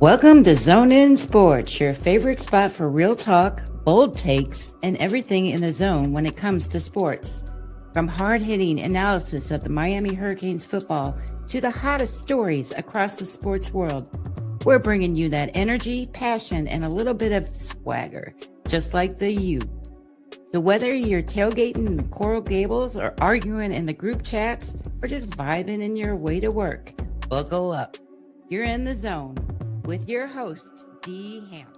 Welcome to Zone In Sports, your favorite spot for real talk, bold takes, and everything in the zone when it comes to sports. From hard-hitting analysis of the Miami Hurricanes football to the hottest stories across the sports world, we're bringing you that energy, passion, and a little bit of swagger, just like the U. So whether you're tailgating in the Coral Gables or arguing in the group chats or just vibing in your way to work, buckle up. You're in the zone with your host, D. Hamp.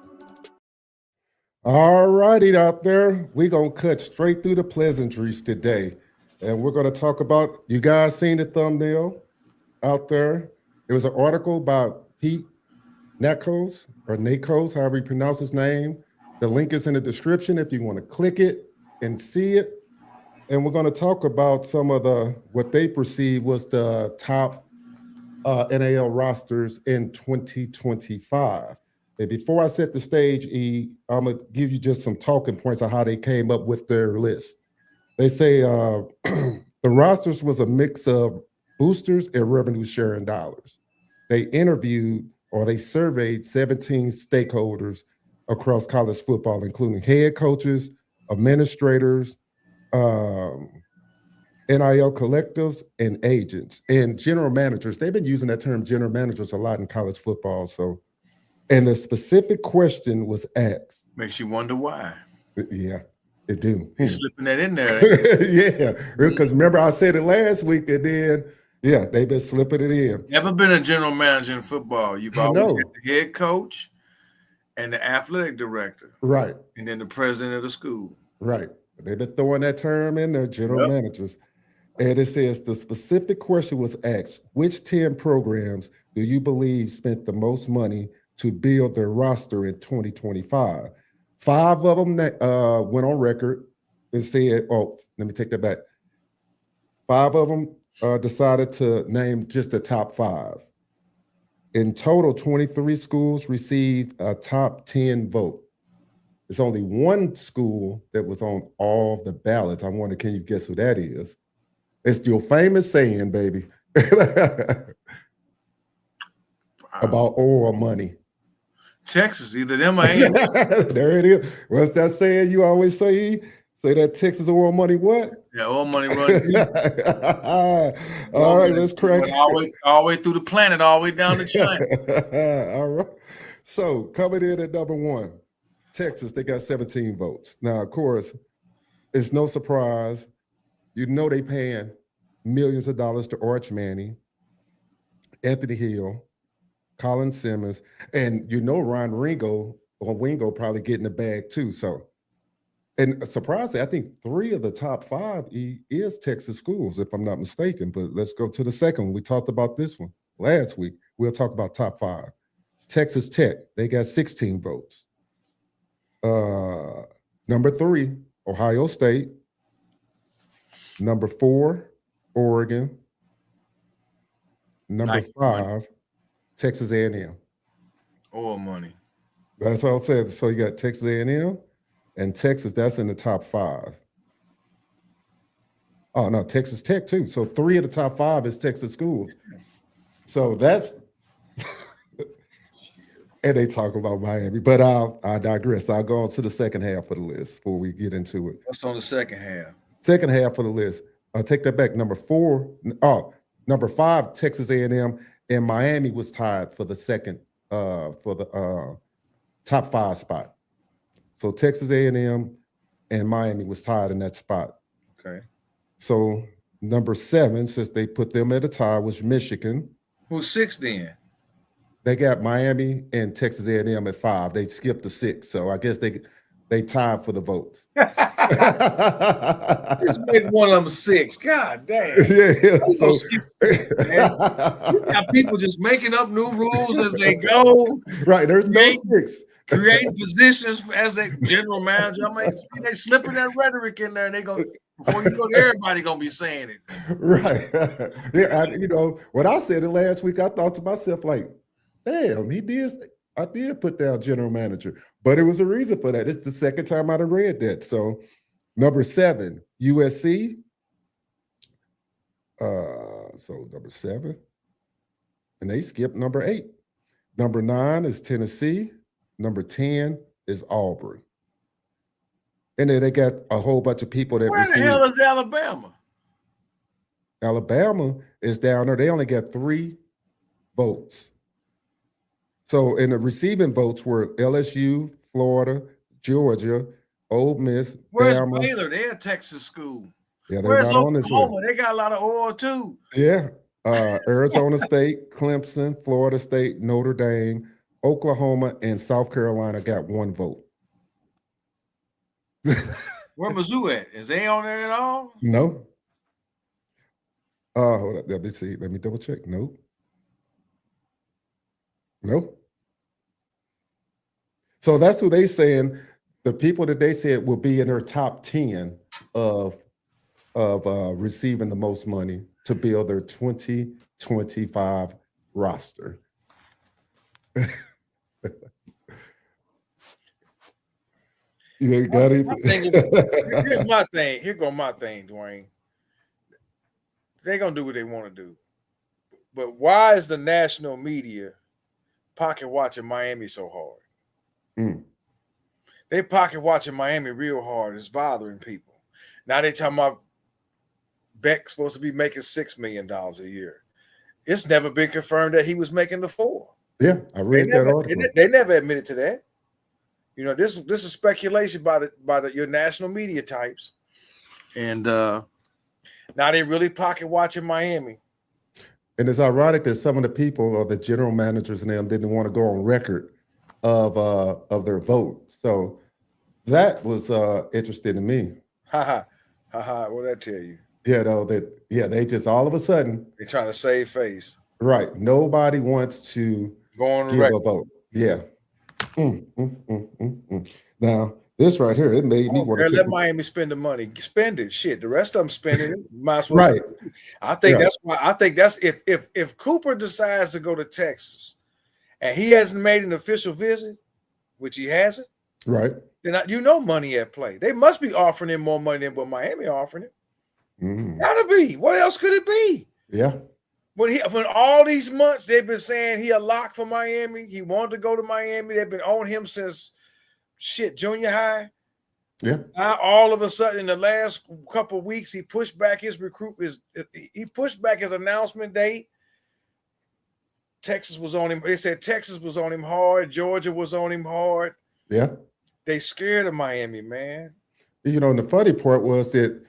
All righty out there. We're going to cut straight through the pleasantries today. And we're going to talk about, you guys seen the thumbnail out there? It was an article by Pete Nakos, or Nakos, however you pronounce his name. The link is in the description if you want to click it and see it. And we're going to talk about some of what they perceive was the top NAL rosters in 2025. And before I set the stage, I'm going to give you just some talking points on how they came up with their list. They say the rosters was a mix of boosters and revenue sharing dollars. They interviewed or they surveyed 17 stakeholders across college football, including head coaches, administrators, NIL collectives, and agents and general managers. They've been using that term general managers a lot in college football. So, and the specific question was asked. Makes you wonder why. Yeah, it do. He's slipping that in there. Yeah, because remember I said it last week, and then yeah, they've been slipping it in. Never been a general manager in football. You've always had the head coach and the athletic director, right, and then the president of the school, right. They've been throwing that term in there, general managers. And it says the specific question was asked: which 10 programs do you believe spent the most money to build their roster in 2025? 5 of them went on record and said, oh, let me take that back. 5 of them decided to name just the top 5. In total, 23 schools received a top 10 vote. There's only one school that was on all the ballots. I wonder, can you guess who that is? It's your famous saying, baby, about oil money. Texas, either them or ain't. There it is. What's that saying you always say? Say that Texas oil money what? Yeah, oil money runs deep. All right, let's crack it. All the way through the planet, all the way down to China. All right. So coming in at number 1, Texas, they got 17 votes. Now, of course, it's no surprise. You know they paying millions of dollars to Arch Manning, Anthony Hill, Colin Simmons, and you know Ron Wingo probably getting the bag too. So, and surprisingly, I think 3 of the top 5 is Texas schools, if I'm not mistaken. But let's go to the second one. We talked about this one last week. We'll talk about top 5. Texas Tech, they got 16 votes. Number 3, Ohio State. Number 4, Oregon. Number 5, Texas A&M. Oil money. That's all I said. So you got Texas A&M and Texas. That's in the top 5. Oh no, Texas Tech too. So 3 of the top 5 is Texas schools. So that's and they talk about Miami. But I digress. I'll go on to the second half of the list before we get into it. What's on the second half? Second half of the list. I'll take that back. Number 5, Texas A&M, and Miami was tied for the second for the top 5 spot. So Texas A&M and Miami was tied in that spot. Okay. So number 7, since they put them at a tie, was Michigan. Who's 6 then? They got Miami and Texas A&M at 5. They skipped the 6, so I guess they tied for the votes. Just make one of them 6. God damn. Yeah. So you got people just making up new rules as they go. Right. There's no 6. Creating positions as their general manager. I mean, see, they slipping that rhetoric in there, and they go before you go, everybody gonna be saying it. Right. Yeah. When I said it last week, I thought to myself, like, damn, I did put down general manager, but it was a reason for that. It's the second time I've read that. So number 7, USC. So number 7, and they skipped number 8. Number 9 is Tennessee. Number 10 is Auburn. And then they got a whole bunch of people that Where the receive. hell is Alabama? Alabama is down there. They only got 3 votes. So in the receiving votes were LSU, Florida, Georgia, Ole Miss, Where's Bama. Baylor? They're a Texas school. Yeah, they're Where's not on this list. Oklahoma? They got a lot of oil too. Yeah. Arizona State, Clemson, Florida State, Notre Dame, Oklahoma, and South Carolina got 1 vote. Where Mizzou at? Is they on there at all? No. Hold up. Let me see. Let me double check. Nope. Nope. So that's who they saying. The people that they said will be in their top 10 of receiving the most money to build their 2025 roster. You ain't got anything. Here's my thing. Here go my thing, Dwayne. They're gonna do what they want to do. But why is the national media pocket watching Miami so hard? They pocket watching Miami real hard. It's bothering people. Now they talking about Beck's supposed to be making $6 million a year. It's never been confirmed that he was making the 4. Yeah, I read that article. They never admitted to that. You know, this is speculation by your national media types, and now they really pocket watching Miami. And it's ironic that some of the people or the general managers and them didn't want to go on record of their vote. So that was interesting to me. Ha ha. What did I tell you? Yeah, though they just all of a sudden they're trying to save face. Right. Nobody wants to go on give record. a vote. Yeah. Now this right here, it made me want to let Miami spend the money. Spend it. Shit. The rest of them spending it. Might as well. Right. I think that's why. I think that's if Cooper decides to go to Texas, and he hasn't made an official visit, which he hasn't. Right. Then money at play. They must be offering him more money than what Miami offering him. Gotta be. What else could it be? Yeah. When all these months they've been saying he a lock for Miami, he wanted to go to Miami. They've been on him since junior high. Yeah. Now all of a sudden, in the last couple of weeks, he pushed back his he pushed back his announcement date. Texas was on him. They said Texas was on him hard. Georgia was on him hard. Yeah. They scared of Miami, man. And the funny part was that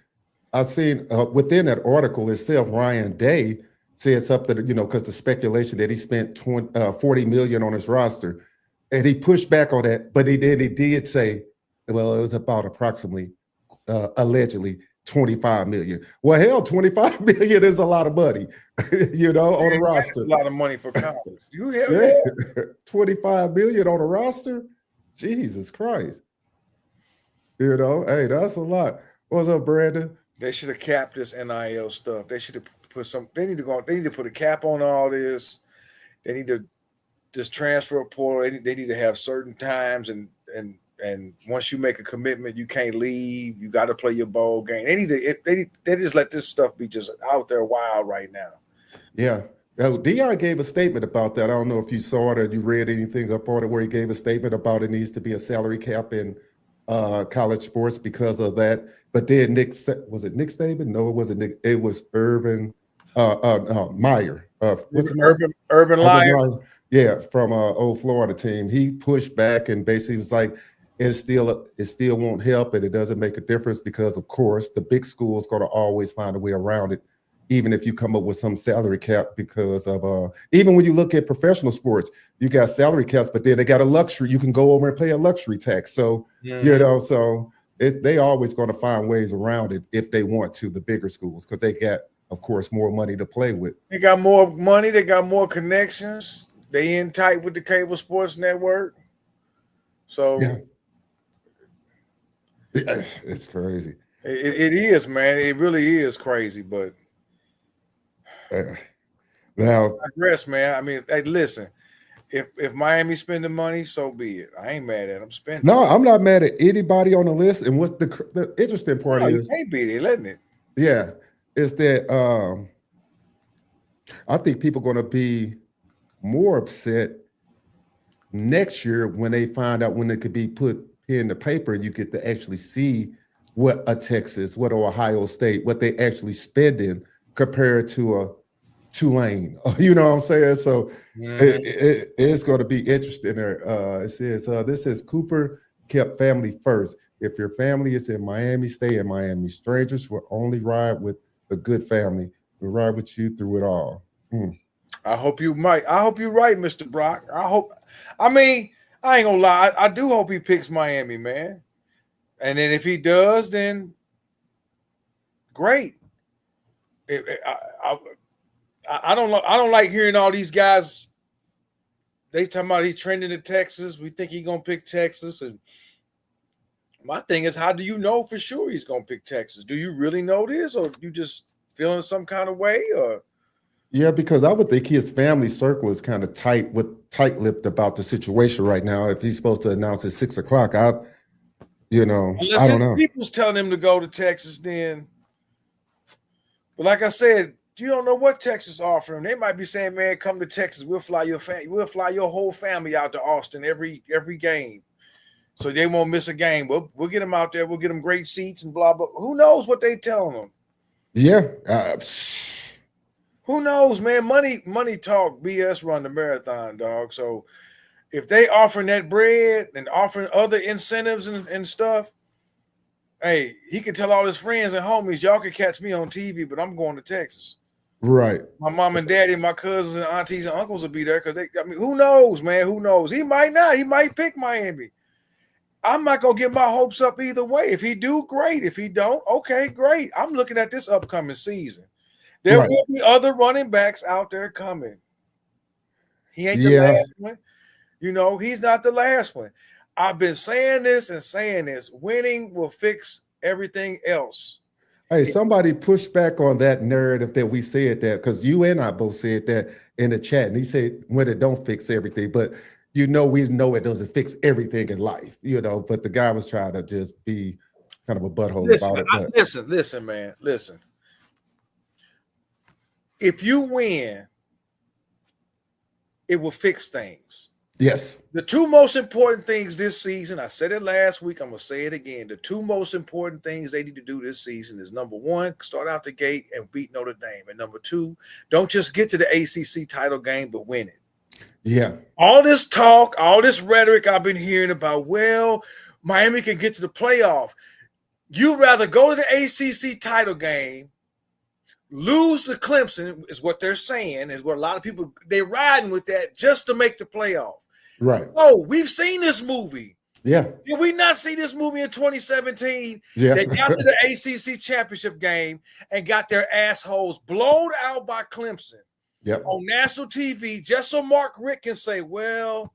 I seen within that article itself, Ryan Day said something, because the speculation that he spent $40 million on his roster, and he pushed back on that, but he did say, well, it was about approximately, allegedly, $25 million. Well, hell, $25 million is a lot of money, on a roster. A lot of money for college. $25 million on a roster? Jesus Christ. Hey, that's a lot. What's up, Brandon? They should have capped this NIL stuff. They should have put they need to put a cap on all this. They need to just transfer a portal. They need to have certain times and once you make a commitment, you can't leave. You got to play your bowl game. They just let this stuff be just out there wild right now. Yeah. Dion gave a statement about that. I don't know if you saw it or you read anything up on it where he gave a statement about it needs to be a salary cap in college sports because of that. But then was it Nick Saban? No, it wasn't Nick. It was Urban Meyer. What's his name? Urban Meyer. Yeah, from old Florida team. He pushed back and basically was like, it still won't help and it doesn't make a difference because, of course, the big school is going to always find a way around it, even if you come up with some salary cap because of even when you look at professional sports, you got salary caps, but then they got a luxury. You can go over and pay a luxury tax. So, so they always going to find ways around it if they want to, the bigger schools, because they got, of course, more money to play with. They got more money. They got more connections. They in tight with the cable sports network. So it's crazy. It is, man. It really is crazy, but now I digress, man. I mean, hey, listen, if Miami spending money, so be it. I ain't mad at them spending. No, I'm not mad at anybody on the list. And what's the interesting part is, you can't be there, letting it. Yeah, is that I think people are going to be more upset next year when they find out when it could be put pen to paper, you get to actually see what a Texas, what a Ohio State, what they actually spending compared to a Tulane. You know what I'm saying? So it's going to be interesting there. It says, this says Cooper kept family first. If your family is in Miami, stay in Miami. Strangers will only ride with a good family. We'll ride with you through it all. I hope you're right, Mr. Brock. I mean, I ain't gonna lie. I do hope he picks Miami, man. And then if he does, then great. I don't like hearing all these guys. They talking about he's trending to Texas. We think he's gonna pick Texas. And my thing is, how do you know for sure he's gonna pick Texas? Do you really know this, or you just feeling some kind of way? Or yeah, because I would think his family circle is kind of tight-lipped about the situation right now. If he's supposed to announce at 6 o'clock, I don't unless his know. people's telling him to go to Texas, then. But like I said, you don't know what Texas offering. They might be saying, "Man, come to Texas. We'll fly your whole family out to Austin every game, so they won't miss a game. We'll get them out there. We'll get them great seats and blah blah." Who knows what they telling them? Yeah. Who knows, man? Money talk, BS run the marathon, dog. So if they offering that bread and offering other incentives and stuff, hey, he can tell all his friends and homies, y'all can catch me on TV, but I'm going to Texas. Right. My mom and daddy and my cousins and aunties and uncles will be there because who knows, man? Who knows? He might not. He might pick Miami. I'm not going to get my hopes up either way. If he do, great. If he don't, okay, great. I'm looking at this upcoming season. There will be other running backs out there coming. He ain't the last one. He's not the last one. I've been saying this and saying this. Winning will fix everything else. Hey, somebody pushed back on that narrative that we said that, because you and I both said that in the chat, and he said when it don't fix everything, but we know it doesn't fix everything in life, but the guy was trying to just be kind of a butthole about it. But listen, man, listen. If you win, it will fix things. Yes. The two most important things this season, I said it last week, I'm going to say it again. The two most important things they need to do this season is, number one, start out the gate and beat Notre Dame. And number two, don't just get to the ACC title game, but win it. Yeah. All this talk, all this rhetoric I've been hearing about, well, Miami can get to the playoff. You'd rather go to the ACC title game, lose to Clemson, is what they're saying, is what a lot of people, they're riding with that just to make the playoff. Right. Oh, we've seen this movie. Yeah. Did we not see this movie in 2017? Yeah. They got to the ACC championship game and got their assholes blown out by Clemson on national TV, just so Mark Richt can say, well,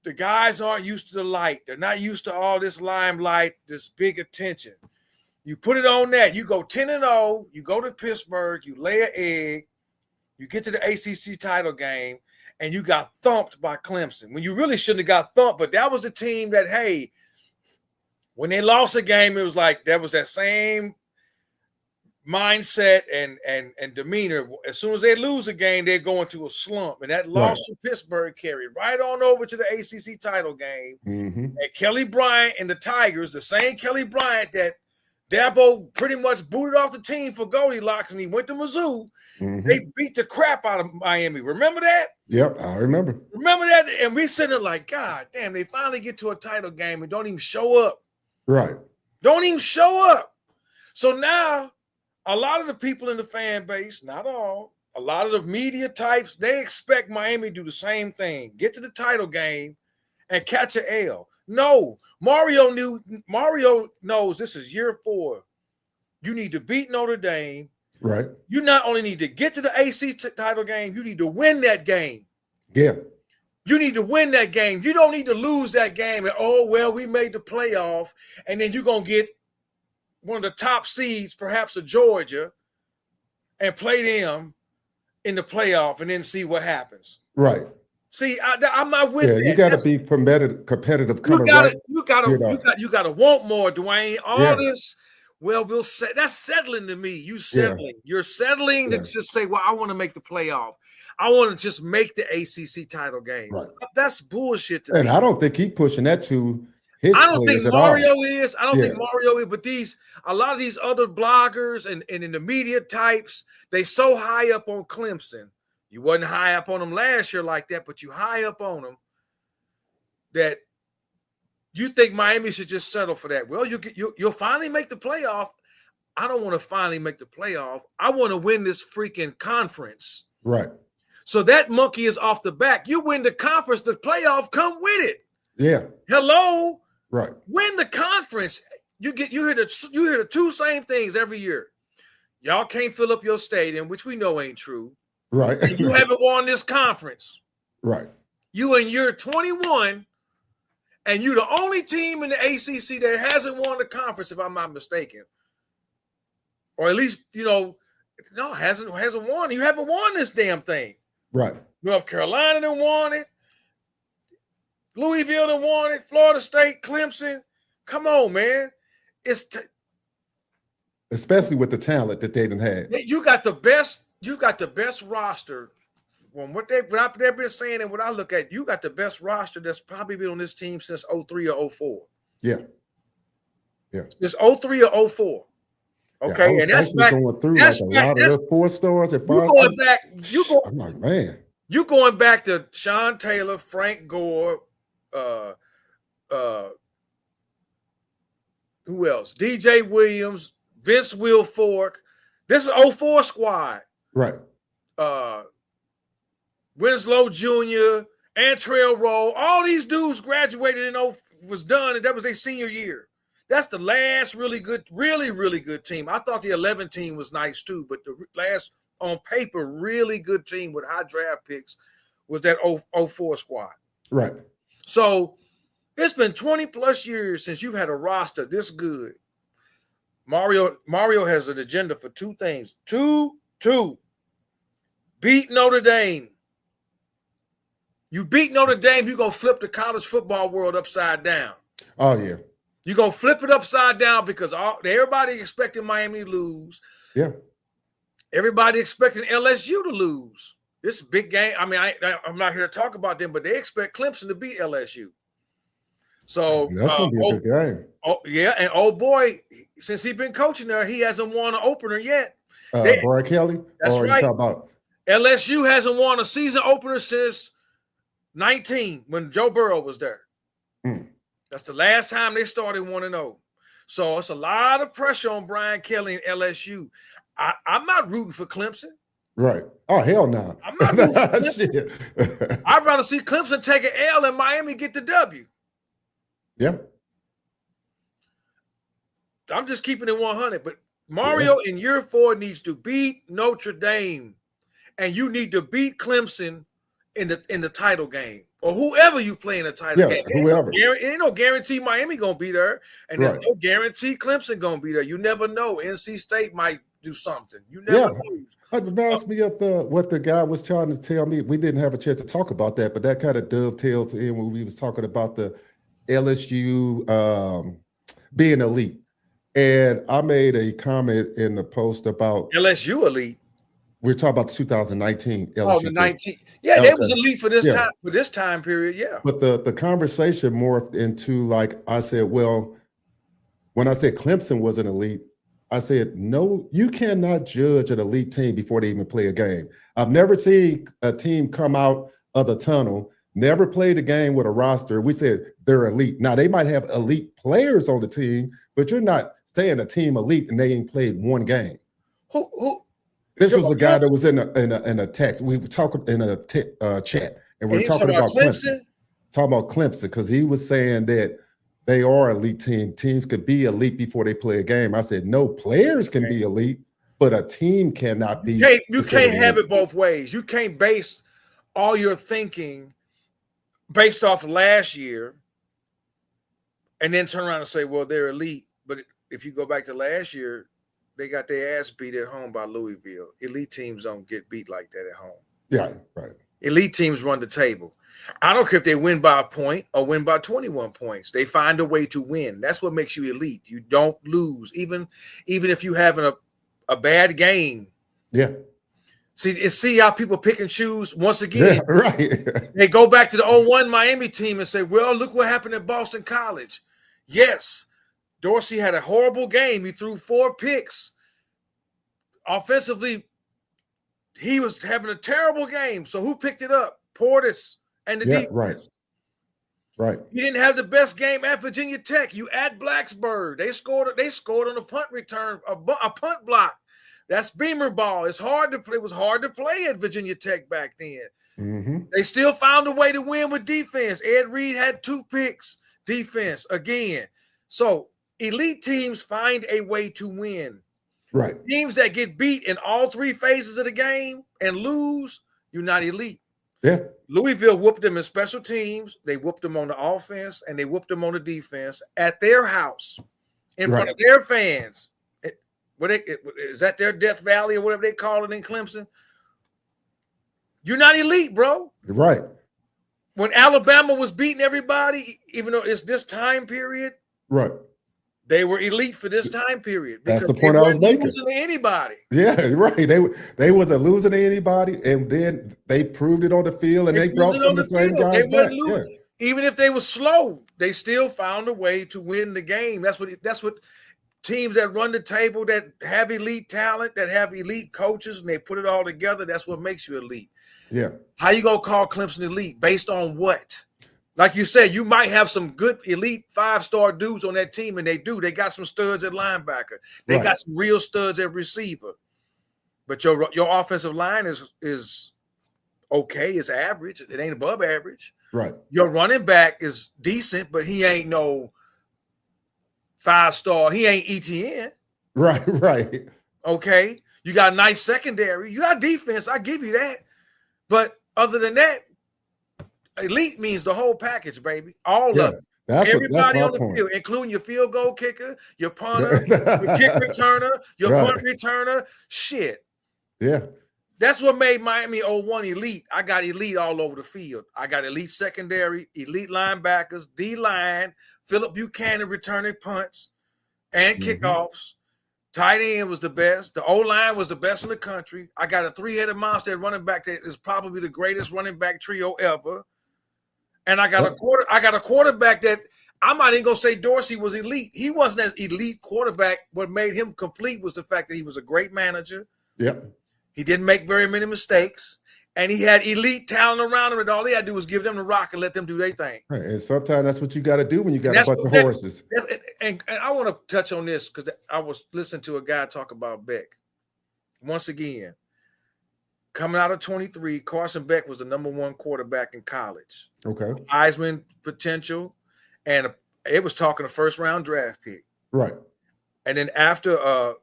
the guys aren't used to the light. They're not used to all this limelight, this big attention. You put it on that. You go 10-0. You go to Pittsburgh. You lay an egg. You get to the ACC title game, and you got thumped by Clemson. When you really shouldn't have got thumped, but that was the team that, hey, when they lost a game, it was like that was that same mindset and demeanor. As soon as they lose a game, they go into a slump. And that loss to Pittsburgh carried right on over to the ACC title game. Mm-hmm. And Kelly Bryant and the Tigers, the same Kelly Bryant that Dabo pretty much booted off the team for Goldilocks, and he went to Mizzou. Mm-hmm. They beat the crap out of Miami. Remember that? Yep, I remember. Remember that? And we sitting there like, God damn, they finally get to a title game and don't even show up. Right. Don't even show up. So now, a lot of the people in the fan base, not all, a lot of the media types, they expect Miami to do the same thing. Get to the title game and catch an L. No, Mario knows this is year 4. You need to beat Notre Dame. Right. You not only need to get to the ACC title game, you need to win that game. Yeah. You need to win that game. You don't need to lose that game and, oh, well, we made the playoff, and then you're going to get one of the top seeds, perhaps of Georgia, and play them in the playoff and then see what happens. Right. See, I'm not with that. You got to be competitive. You got to want more, Dwayne. All this, well, that's settling to me. You Yeah. settling. You're settling to Yeah. just say, well, I want to make the playoff. I want to just make the ACC title game. Right. That's bullshit to And me. I don't think he pushing that to his I don't think players at Mario all. is. I don't think Mario is. But a lot of these other bloggers and in the media types, they so high up on Clemson. You wasn't high up on them last year like that, but you high up on them that you think Miami should just settle for that. Well, you'll finally make the playoff. I don't want to finally make the playoff. I want to win this freaking conference. Right. So that monkey is off the back. You win the conference, the playoff come with it. Yeah. Hello. Right. Win the conference. You hear the two same things every year. Y'all can't fill up your stadium, which we know ain't true. Right. And you haven't won this conference. Right. You in year 21, and you're the only team in the ACC that hasn't won the conference, if I'm not mistaken. Or at least, hasn't won. You haven't won this damn thing. Right. North Carolina done won it. Louisville done won it. Florida State, Clemson. Come on, man. Especially with the talent that they done had. You got the best roster. From what they've been saying and what I look at, you got the best roster that's probably been on this team since 03 or 04. Yeah. Yeah. It's 03 or 04. Okay. Yeah, and that's back, going through like a lot of those 4 stars and 5. I'm like, man. You going back to Sean Taylor, Frank Gore, who else? DJ Williams, Vince Wilfork. This is 04 squad. Right. Winslow Jr., Antrell Roll, all these dudes graduated was done, and that was their senior year. That's the last really good team. I thought the 11 team was nice too, but the last on paper really good team with high draft picks was that 04 squad. Right. So it's been 20 plus years since you've had a roster this good. Mario has an agenda for 2 things. Two. Beat Notre Dame. You beat Notre Dame, you're going to flip the college football world upside down. Oh, yeah. You're going to flip it upside down because everybody expecting Miami to lose. Yeah. Everybody expecting LSU to lose. This is a big game. I mean, I'm not here to talk about them, but they expect Clemson to beat LSU. So that's going to be a good game. Oh, yeah. And oh, boy, since he's been coaching there, he hasn't won an opener yet. Brian Kelly? That's right. You talk about LSU hasn't won a season opener since 19 when Joe Burrow was there. That's the last time they started 1-0. So it's a lot of pressure on Brian Kelly and LSU. I'm not rooting for Clemson. Right. Oh, hell no. I'm not rooting for Clemson. I'd rather see Clemson take an L and Miami get the W. Yeah. I'm just keeping it 100. But Mario in year 4 needs to beat Notre Dame. And you need to beat Clemson in the title game, or whoever you play in the title game. Whoever. Ain't no guarantee Miami gonna be there, and there's no guarantee Clemson gonna be there. You never know. NC State might do something. You never know. It reminds me of what the guy was trying to tell me. We didn't have a chance to talk about that, but that kind of dovetails in when we was talking about the LSU being elite. And I made a comment in the post about LSU elite. We're talking about the 2019 LSU. Oh, the 19. Yeah, they was elite for this time period. Yeah. But the conversation morphed into, like, I said, well, when I said Clemson was an elite, I said, no, you cannot judge an elite team before they even play a game. I've never seen a team come out of the tunnel, never played a game with a roster. We said they're elite. Now, they might have elite players on the team, but you're not saying a team elite and they ain't played one game. Who? This was a guy that was in a text. We were talking in a chat, and we're talking about Clemson. Talking about Clemson because he was saying that they are elite team. Teams could be elite before they play a game. I said no, players can be elite, but a team cannot be. You can't have it both ways. You can't base all your thinking based off of last year, and then turn around and say, "Well, they're elite." But if you go back to last year, they got their ass beat at home by Louisville. Elite teams don't get beat like that at home. Yeah, right. Elite teams run the table. I don't care if they win by a point or win by 21 points. They find a way to win. That's what makes you elite. You don't lose, even if you're having a bad game. Yeah. See how people pick and choose once again. Yeah, right. They go back to the 01 Miami team and say, well, look what happened at Boston College. Yes, Dorsey had a horrible game. He threw 4 picks. Offensively, he was having a terrible game. So who picked it up? Portis and the defense. Right. He didn't have the best game at Virginia Tech. You add Blacksburg. They scored on a punt return, a punt block. That's Beamer ball. It was hard to play at Virginia Tech back then. Mm-hmm. They still found a way to win with defense. Ed Reed had 2 picks. Defense again. So elite teams find a way to win. Right. Teams that get beat in all 3 phases of the game and lose, you're not elite. Yeah. Louisville whooped them in special teams. They whooped them on the offense and they whooped them on the defense at their house in front of their fans. Is that their Death Valley or whatever they call it in Clemson? You're not elite, bro. Right. When Alabama was beating everybody, even though it's this time period, right, they were elite for this time period. That's the point I was making. Losing to anybody. Yeah, right. They wasn't losing to anybody, and then they proved it on the field, and they brought some of the same guys back. Yeah. Even if they were slow, they still found a way to win the game. That's what teams that run the table, that have elite talent, that have elite coaches, and they put it all together. That's what makes you elite. Yeah. How you gonna call Clemson elite? Based on what? Like you said, you might have some good elite 5-star dudes on that team, and they do. They got some studs at linebacker. They got some real studs at receiver. But your offensive line is okay. It's average. It ain't above average. Right. Your running back is decent, but he ain't no 5-star. He ain't ETN. Right. Right. Okay. You got a nice secondary. You got defense. I give you that. But other than that, elite means the whole package, baby. All of it. Everybody on the field, including your field goal kicker, your punter, your kick returner, your punt returner. Shit. Yeah. That's what made Miami 01 elite. I got elite all over the field. I got elite secondary, elite linebackers, D-line, Philip Buchanan returning punts and kickoffs. Tight end was the best. The O-line was the best in the country. I got a 3-headed monster at running back that is probably the greatest running back trio ever. And I got a quarterback that I'm not even gonna say Dorsey was elite. He wasn't as elite quarterback. What made him complete was the fact that he was a great manager. Yep. He didn't make very many mistakes. And he had elite talent around him, and all he had to do was give them the rock and let them do their thing. Right. And sometimes that's what you got to do when you got a bunch of horses. And I want to touch on this because I was listening to a guy talk about Beck. Once again, coming out of 23, Carson Beck was the #1 quarterback in college. Okay. Heisman potential, and it was talking a first-round draft pick. Right. And then after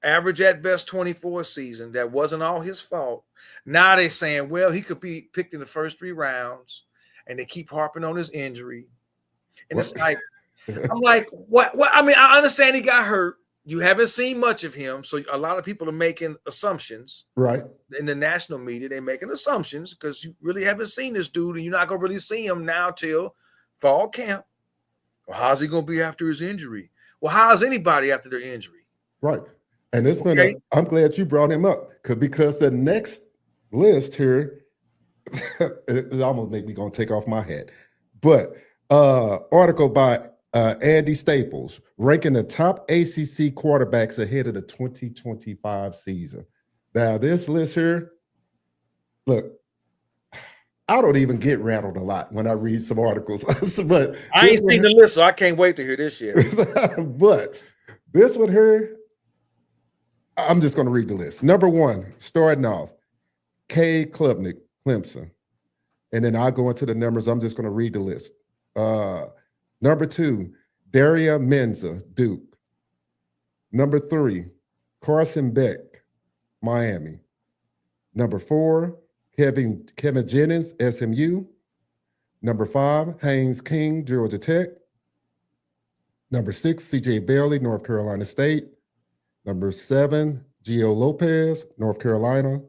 average at best 24 season, that wasn't all his fault. Now they're saying, well, he could be picked in the first 3 rounds, and they keep harping on his injury. And it's like, I'm like, what? I mean, I understand he got hurt. You haven't seen much of him, so a lot of people are making assumptions. Right. In the national media, they're making assumptions because you really haven't seen this dude, and you're not going to really see him now till fall camp. Well, how's he going to be after his injury? Well, how's anybody after their injury? Right. And it's I'm glad you brought him up because the next list here, it almost make me gonna take off my hat. But article by Andy Staples ranking the top ACC quarterbacks ahead of the 2025 season. Now, this list here, look, I don't even get rattled a lot when I read some articles. But I ain't seen the list, so I can't wait to hear this shit. But this one here, I'm just going to read the list. #1, starting off, K. Klubnik, Clemson. And then I'll go into the numbers. I'm just going to read the list. #2, Daria Menza, Duke. #3, Carson Beck, Miami. #4, Kevin Jennings, SMU. #5, Haynes King, Georgia Tech. #6, CJ Bailey, North Carolina State. #7, Gio Lopez, North Carolina.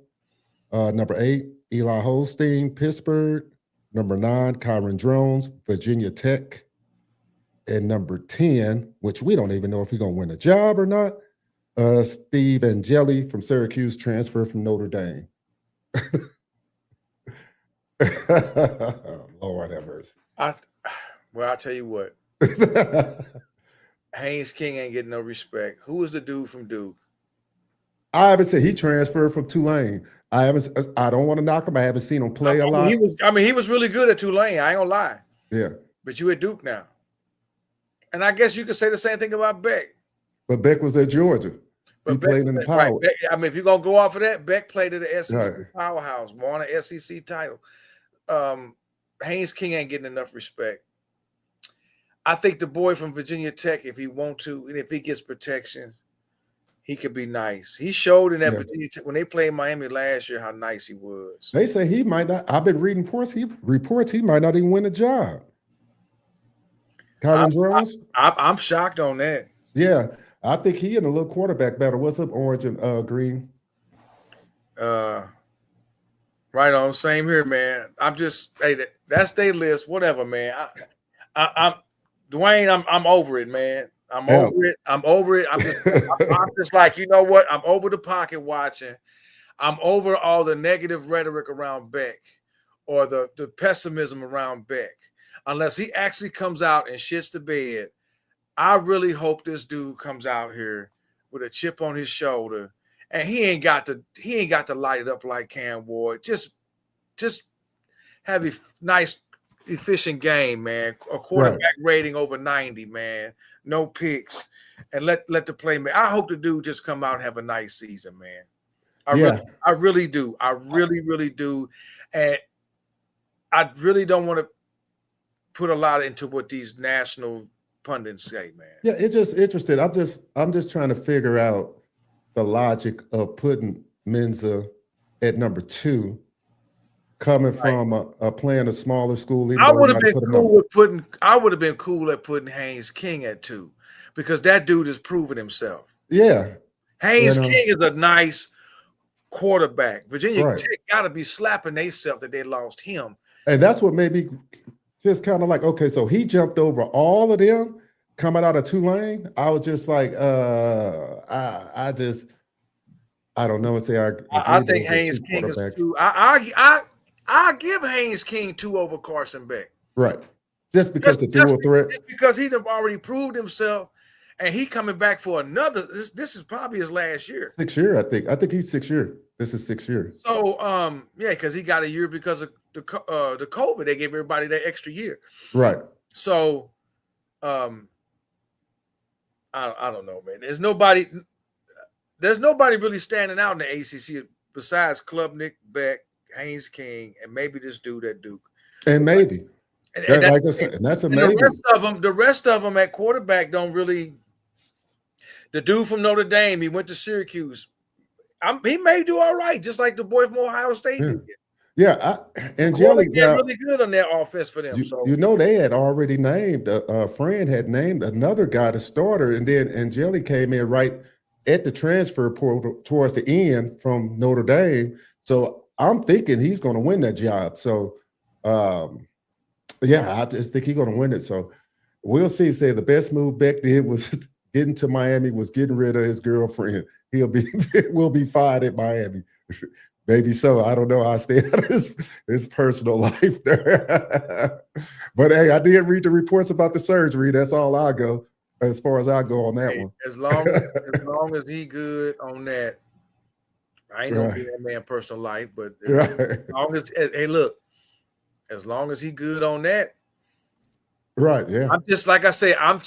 #8, Eli Holstein, Pittsburgh. Number 9, Kyron Jones, Virginia Tech. And number 10, which we don't even know if he's going to win a job or not, Steve Angeli from Syracuse, transfer from Notre Dame. Lord have mercy. I'll tell you what. Haynes King ain't getting no respect. Who was the dude from Duke? I haven't seen he transferred from Tulane. I don't want to knock him. I haven't seen him play a lot. He was really good at Tulane. I ain't gonna lie. Yeah. But you at Duke now. And I guess you could say the same thing about Beck. But Beck was at Georgia. He played in the power. Right. I mean, if you're gonna go off of that, Beck played at the SEC powerhouse, won an SEC title. Haynes King ain't getting enough respect. I think the boy from Virginia Tech, if he wants to, and if he gets protection, he could be nice. He showed in that Virginia Tech when they played Miami last year how nice he was. They say he might not. I've been reading reports he might not even win a job. Kyron Jones? I'm shocked on that. Yeah, I think he in a little quarterback battle. What's up, Orange and Green? Right on. Same here, man. I'm just that's their list. Whatever, man. I'm Dwayne. I'm over it, man. I'm over it. I'm just like, you know what? I'm over the pocket watching. I'm over all the negative rhetoric around Beck or the pessimism around Beck. Unless he actually comes out and shits the bed, I really hope this dude comes out here with a chip on his shoulder, and he ain't got to light it up like Cam Ward. Just have a nice, efficient game, man. A quarterback rating over 90, man. No picks, and let the play. I hope the dude just come out and have a nice season, man. I really do. I really, really do, and I really don't want to put a lot into what these national pundits say, man. Yeah, it's just interesting. I'm just trying to figure out the logic of putting Menza at number 2, coming from playing a smaller school. I would have been cool at putting Haynes King at 2 because that dude has proven himself. Yeah, Haynes King is a nice quarterback. Virginia Tech got to be slapping themselves that they lost him, and that's what made me just kind of like, okay, so he jumped over all of them coming out of Tulane. I was just like, I don't know. I think Haynes King is 2. I give Haynes King 2 over Carson Beck. Right. Just because the dual threat. Just because he'd have already proved himself, and he coming back for another. This is probably his last year. 6 year, I think. I think he's 6 year. This is 6 years. So, because he got a year because of the COVID. They gave everybody that extra year. Right. So, I don't know, man. There's nobody really standing out in the ACC besides Klubnik, Beck, Haynes King, and maybe this dude at Duke. And maybe. And like I said, and that's a maybe. The rest of them at quarterback don't really. The dude from Notre Dame, he went to Syracuse. He may do all right, just like the boy from Ohio State did. Yeah, Angeli got really good on that offense for them. They had already named a friend had named another guy the starter, and then Angeli came in right at the transfer portal towards the end from Notre Dame. So I'm thinking he's going to win that job. So, I just think he's going to win it. So we'll see. Say the best move Beck did was getting to Miami, was getting rid of his girlfriend. Will be fired at Miami. Maybe so. I don't know. I stay out of his personal life there. But hey, I did read the reports about the surgery. That's all I go. As far as I go on that one. As long as he good on that, I ain't gonna be that man personal life, but as long as as long as he good on that. Right. Yeah. I'm just like I say, I'm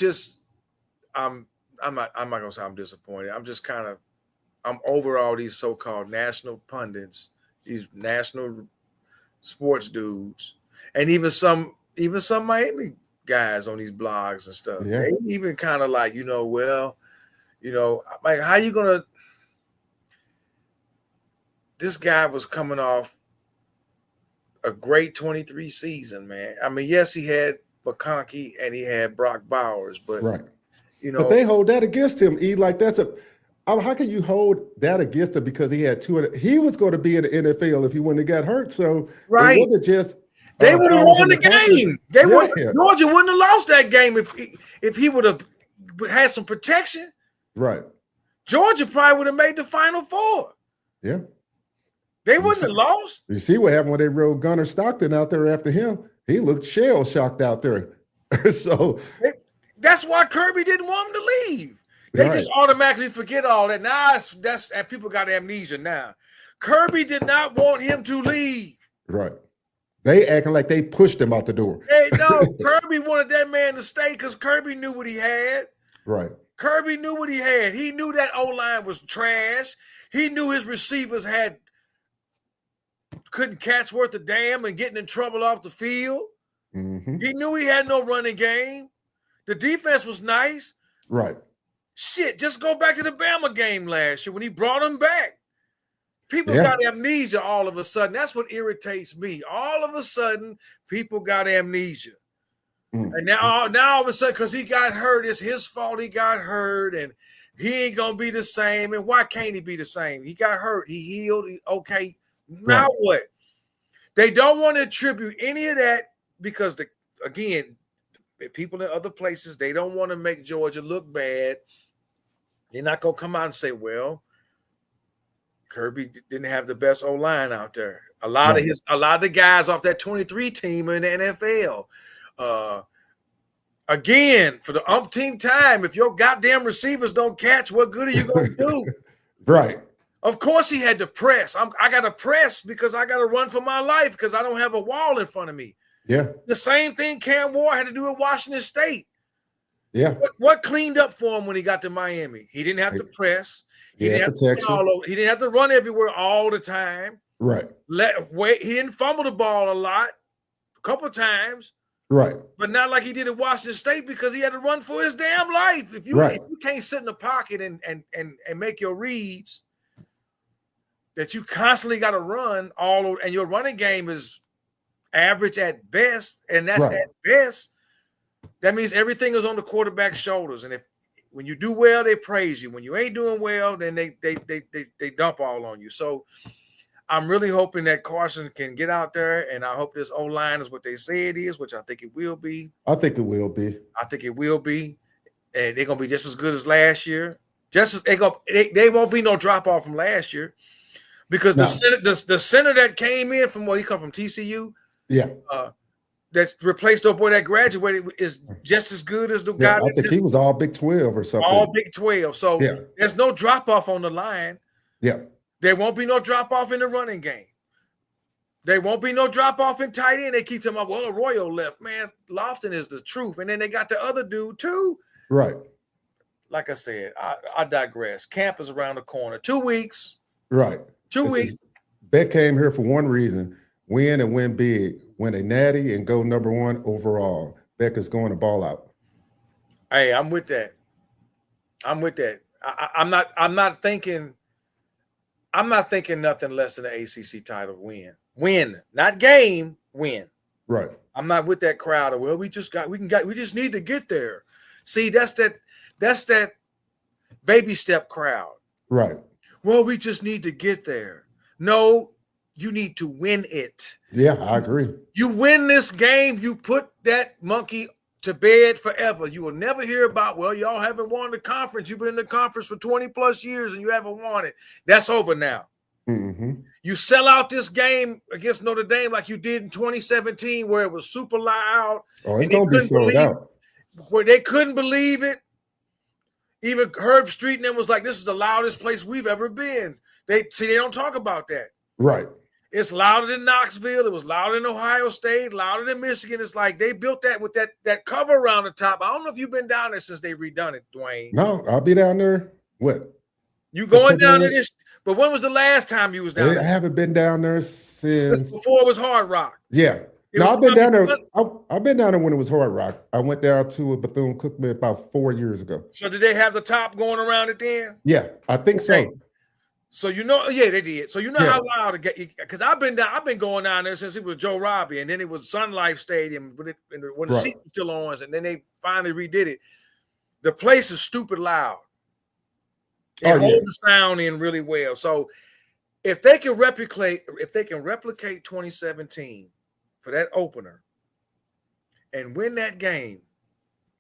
not gonna say I'm disappointed. I'm just I'm over all these so-called national pundits, these national sports dudes, and even some Miami guys on these blogs and stuff. Yeah. They even kind of like, like how you gonna? This guy was coming off a great 23 season, man. I mean, yes, he had McConkey and he had Brock Bowers, but but they hold that against him. Like How can you hold that against him because he had he was going to be in the NFL if he wouldn't have got hurt. So it Right. wasn't just They would have falling from won the the conference. game. They would. Yeah. Georgia wouldn't have lost that game if he would have had some protection. Right. Georgia probably would have made the Final Four. Yeah. They wouldn't have lost. You see what happened when they rode Gunnar Stockton out there after him? He looked shell shocked out there. So that's why Kirby didn't want him to leave. They just automatically forget all that. Now and people got amnesia now. Kirby did not want him to leave. Right. They acting like they pushed him out the door. Hey, no, Kirby wanted that man to stay because Kirby knew what he had. Right. Kirby knew what he had. He knew that O-line was trash. He knew his receivers couldn't catch worth a damn and getting in trouble off the field. Mm-hmm. He knew he had no running game. The defense was nice. Right. Shit, just go back to the Bama game last year when he brought him back. People got amnesia all of a sudden. That's what irritates me. All of a sudden, people got amnesia. Mm-hmm. And now all of a sudden, because he got hurt, it's his fault he got hurt, and he ain't going to be the same. And why can't he be the same? He got hurt. He healed. Okay. Now what? They don't want to attribute any of that because, again, people in other places, they don't want to make Georgia look bad. They're not going to come out and say, well, Kirby didn't have the best O-line out there. A lot of the guys off that 23 team in the NFL. Again, for the umpteenth time, if your goddamn receivers don't catch, what good are you going to do? Right. Of course he had to press. I got to press because I got to run for my life because I don't have a wall in front of me. Yeah. The same thing Cam Ward had to do at Washington State. Yeah. What cleaned up for him when he got to Miami? He didn't have to press. He didn't have to run everywhere all the time. Right. He didn't fumble the ball a lot, a couple of times. Right. But not like he did at Washington State because he had to run for his damn life. If you can't sit in the pocket and make your reads, that you constantly got to run and your running game is average at best, and that's at best, that means everything is on the quarterback's shoulders. And when you do well, they praise you. When you ain't doing well, then they dump all on you. So I'm really hoping that Carson can get out there, and I hope this O-line is what they say it is, which I think it will be. I think it will be. And they're gonna be just as good as last year. They won't be no drop off from last year. Because the center that came in from he come from TCU, that's replaced the boy that graduated is just as good as the guy. I think he was all Big 12 or something. All Big 12. So there's no drop off on the line. Yeah, there won't be no drop off in the running game. There won't be no drop off in tight end. They keep talking about Arroyo left. Man, Lofton is the truth, and then they got the other dude too. Right. Like I said, I digress. Camp is around the corner. 2 weeks. Right. 2 weeks. Beck came here for one reason: win and win big, win a natty and go #1 overall. Beck is going to ball out. Hey, I'm with that. I'm not thinking nothing less than the ACC title win, not game, win. Right. I'm not with that crowd of, well, we just need to get there. See, that's that baby step crowd. Right. Well, we just need to get there. No, you need to win it. Yeah, I agree. You win this game, you put that monkey to bed forever. You will never hear about, well, y'all haven't won the conference. You've been in the conference for 20 plus years and you haven't won it. That's over now. Mm-hmm. You sell out this game against Notre Dame like you did in 2017 where it was super loud. Oh, it's going to be sold out. Where they couldn't believe it. Even Herb Street and them was like, this is the loudest place we've ever been. They don't talk about that. Right. It's louder than Knoxville. It was louder than Ohio State, louder than Michigan. It's like they built that with that cover around the top. I don't know if you've been down there since they redone it, Dwayne. No, I'll be down there. What? You going down there this? But when was the last time you was down there? I haven't been down there since before it was Hard Rock. Yeah. I've been down there. I've been down there when it was Hard Rock. I went down to a Bethune-Cookman about 4 years ago. So did they have the top going around it then? Yeah, I think so. So they did. So how loud it get? Because I've been going down there since it was Joe Robbie, and then it was Sun Life Stadium when the seats were still on, and then they finally redid it. The place is stupid loud. They Oh, hold yeah. the sound in really well. So if they can replicate 2017 for that opener and win that game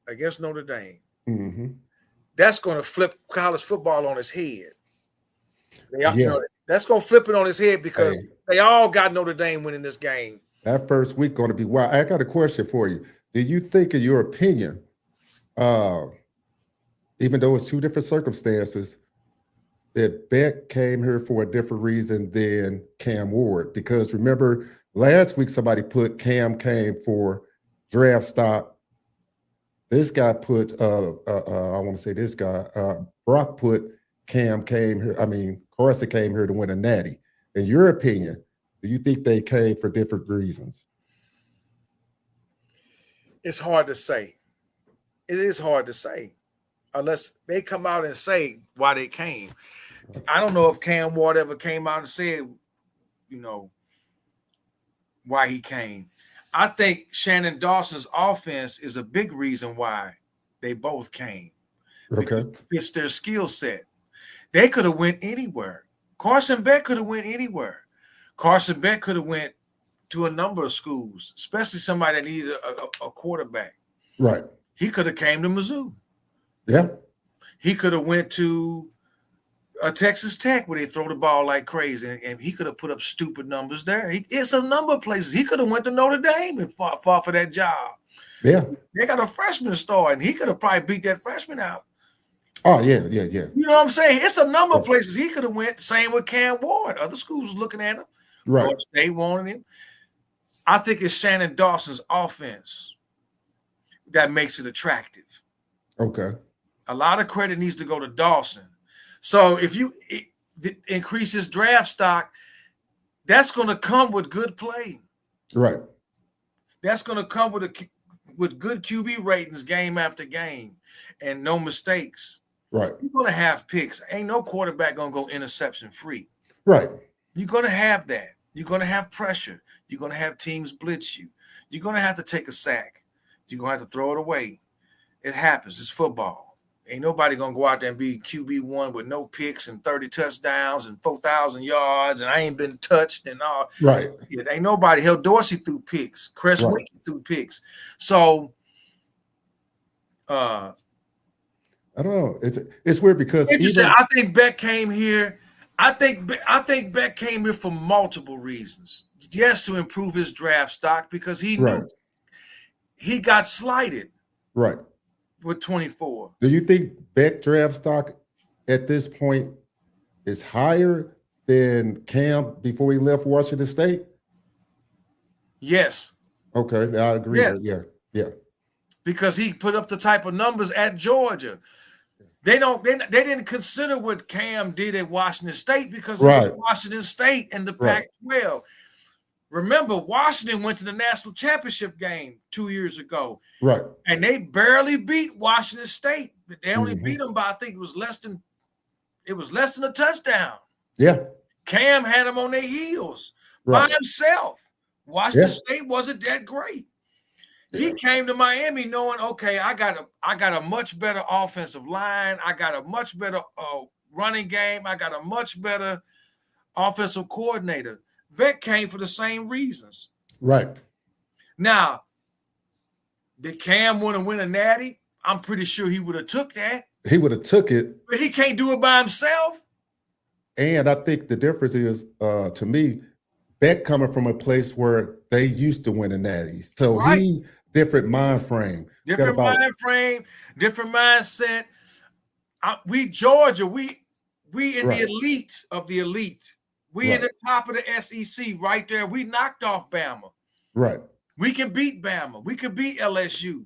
against Notre Dame, that's going to flip college football on its head. Yeah. That's going to flip it on its head because Hey, they all got Notre Dame winning this game. that first week going to be wild. I got a question for you. Do you think, in your opinion, even though it's two different circumstances, that Beck came here for a different reason than Cam Ward? Because remember, last week somebody put Cam came for draft stock. This guy put, I want to say this guy, Brock put Cam came here. I mean, Carson came here to win a natty. In your opinion, do you think they came for different reasons? It's hard to say. It is hard to say unless they come out and say why they came. I don't know if Cam Ward ever came out and said, why he came. I think Shannon Dawson's offense is a big reason why they both came. Because it fits their skill set. They could have went anywhere. Carson Beck could have went anywhere. Carson Beck could have went to a number of schools, especially somebody that needed a quarterback. Right. He could have came to Mizzou. Yeah. He could have went to Texas Tech where they throw the ball like crazy, and he could have put up stupid numbers there. It's a number of places. He could have went to Notre Dame and fought for that job. Yeah. They got a freshman star, and he could have probably beat that freshman out. Oh, yeah. You know what I'm saying? It's a number of places he could have went. Same with Cam Ward. Other schools looking at him. Right. Florida State wanted him. I think it's Shannon Dawson's offense that makes it attractive. Okay. A lot of credit needs to go to Dawson. So if you increase his draft stock, that's going to come with good play. Right. That's going to come with good QB ratings game after game and no mistakes. Right. You're going to have picks. Ain't no quarterback going to go interception free. Right. You're going to have that. You're going to have pressure. You're going to have teams blitz you. You're going to have to take a sack. You're going to have to throw it away. It happens. It's football. Ain't nobody going to go out there and be QB1 with no picks and 30 touchdowns and 4,000 yards and I ain't been touched and all. Right. It ain't nobody. Hell, Dorsey threw picks. Chris Wake threw picks. So, I don't know. It's weird because I think Beck came here. I think Beck came here for multiple reasons. Yes, to improve his draft stock because he knew he got slighted. Right. With 24. Do you think Beck draft stock at this point is higher than Cam before he left Washington State? Yes. Okay, I agree. Yes. Yeah. Because he put up the type of numbers at Georgia. They didn't consider what Cam did at Washington State because it was Washington State and the Pac-12. Remember, Washington went to the national championship game 2 years ago. Right. And they barely beat Washington State. They only beat them by, I think it was less than a touchdown. Yeah. Cam had them on their heels by himself. Washington State wasn't that great. He came to Miami knowing, okay, I got a much better offensive line. I got a much better running game. I got a much better offensive coordinator. Beck came for the same reasons. Right. Now, did Cam want to win a natty? I'm pretty sure he would have took that. He would have took it. But he can't do it by himself. And I think the difference is, to me, Beck coming from a place where they used to win a natty. So he different mind frame. Different different mindset. Georgia, we in the elite of the elite. We in the top of the SEC right there. We knocked off Bama. Right. We can beat Bama. We can beat LSU.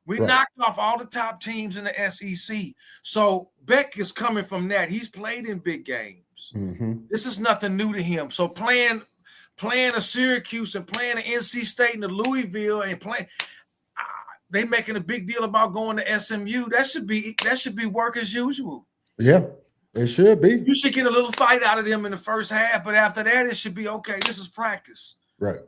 We knocked off all the top teams in the SEC. So Beck is coming from that. He's played in big games. Mm-hmm. This is nothing new to him. So playing a Syracuse and playing an NC State and a Louisville and playing, they making a big deal about going to SMU. That should be work as usual. Yeah. It should be. You should get a little fight out of them in the first half, but after that, it should be okay. This is practice. Right.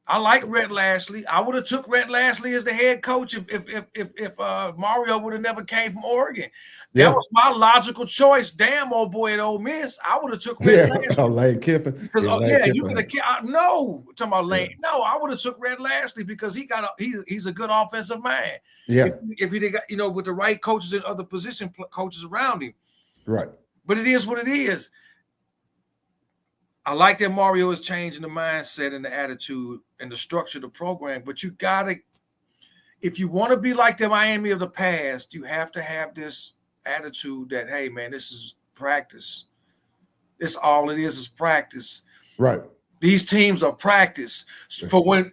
I like Red Lashley. I would have took Red Lashley as the head coach if Mario would have never came from Oregon. That was my logical choice. Damn, old boy at Ole Miss. I would have took Red Lashley. Lane Kiffin. Because Lane Kiffin. you could have. No, talking about Lane. Yeah. No, I would have took Red Lashley because he's a good offensive man. Yeah. If he got with the right coaches and other position coaches around him. Right. But it is what it is. I like that Mario is changing the mindset and the attitude and the structure of the program, but you gotta, if you want to be like the Miami of the past, you have to have this attitude that, hey man, this is practice. This all it is practice. Right. These teams are practice. For when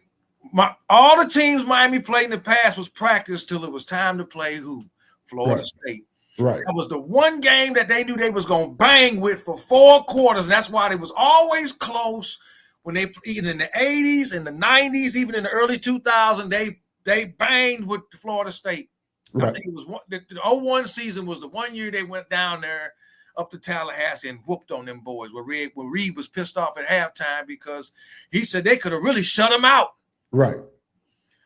all the teams Miami played in the past was practice till it was time to play who? Florida State. Right. That was the one game that they knew they was going to bang with for 4 quarters. And that's why they was always close when they, even in the 80s and the 90s, even in the early 2000s, they banged with Florida State. Right. I think it was the 01 season was the one year they went down there up to Tallahassee and whooped on them boys where Reed was pissed off at halftime because he said they could have really shut him out. Right.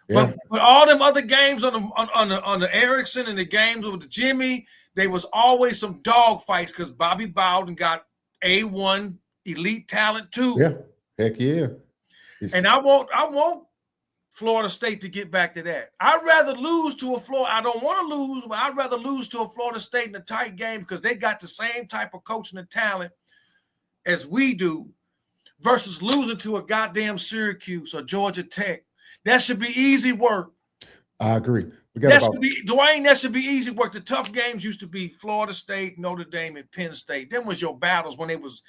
Yeah. But all them other games on the Erickson and the games with the Jimmy, they was always some dog fights because Bobby Bowden got A1 elite talent too. Yeah, heck yeah. And I want Florida State to get back to that. I'd rather lose to a Florida. I don't want to lose, but I'd rather lose to a Florida State in a tight game because they got the same type of coaching and talent as we do versus losing to a goddamn Syracuse or Georgia Tech. That should be easy work. I agree. Dwayne, that should be easy work. The tough games used to be Florida State, Notre Dame, and Penn State. Them was your battles when they was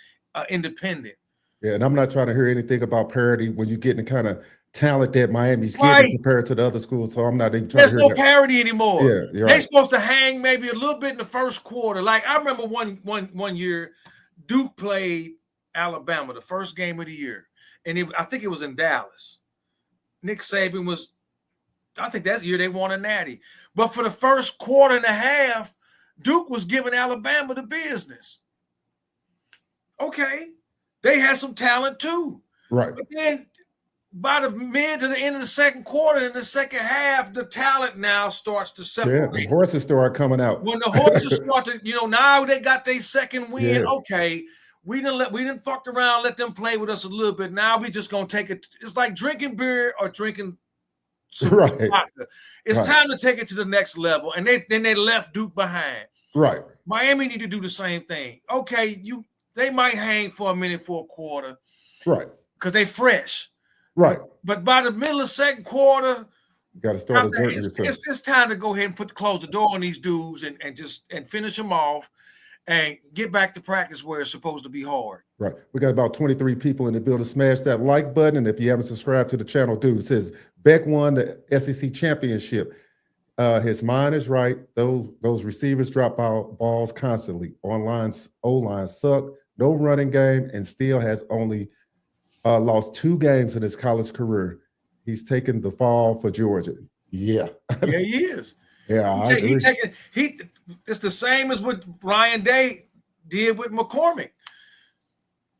independent. Yeah, and I'm not trying to hear anything about parity when you're getting the kind of talent that Miami's getting compared to the other schools. So I'm not even trying to hear There's no parity anymore. Yeah, you're They're right. supposed to hang maybe a little bit in the first quarter. Like I remember one year, Duke played Alabama, the first game of the year. And I think it was in Dallas. Nick Saban was, I think that's the year they won a natty. But for the first quarter and a half, Duke was giving Alabama the business. Okay. They had some talent too. Right. But then by the mid to the end of the second quarter, in the second half, the talent now starts to separate. Yeah, the horses start coming out. When the horses start to, now they got their second win. Yeah. Okay. We didn't fuck around, let them play with us a little bit. Now we just gonna take it. It's like drinking beer or drinking vodka. It's time to take it to the next level. And then they left Duke behind. Right. Miami need to do the same thing. Okay, they might hang for a minute for a quarter. Right. Because they fresh. Right. But by the middle of the second quarter, you got to start exerting yourself. It's time to go ahead and close the door on these dudes and finish them off. And get back to practice where it's supposed to be hard. Right. We got about 23 people in the building. Smash that like button. And if you haven't subscribed to the channel, do. It says Beck won the SEC championship. His mind is right. Those receivers drop balls constantly. O-line suck. No running game, and still has only lost 2 games in his college career. He's taken the fall for Georgia. Yeah. Yeah, he is. Yeah, I agree. It's the same as what Ryan Day did with McCormick.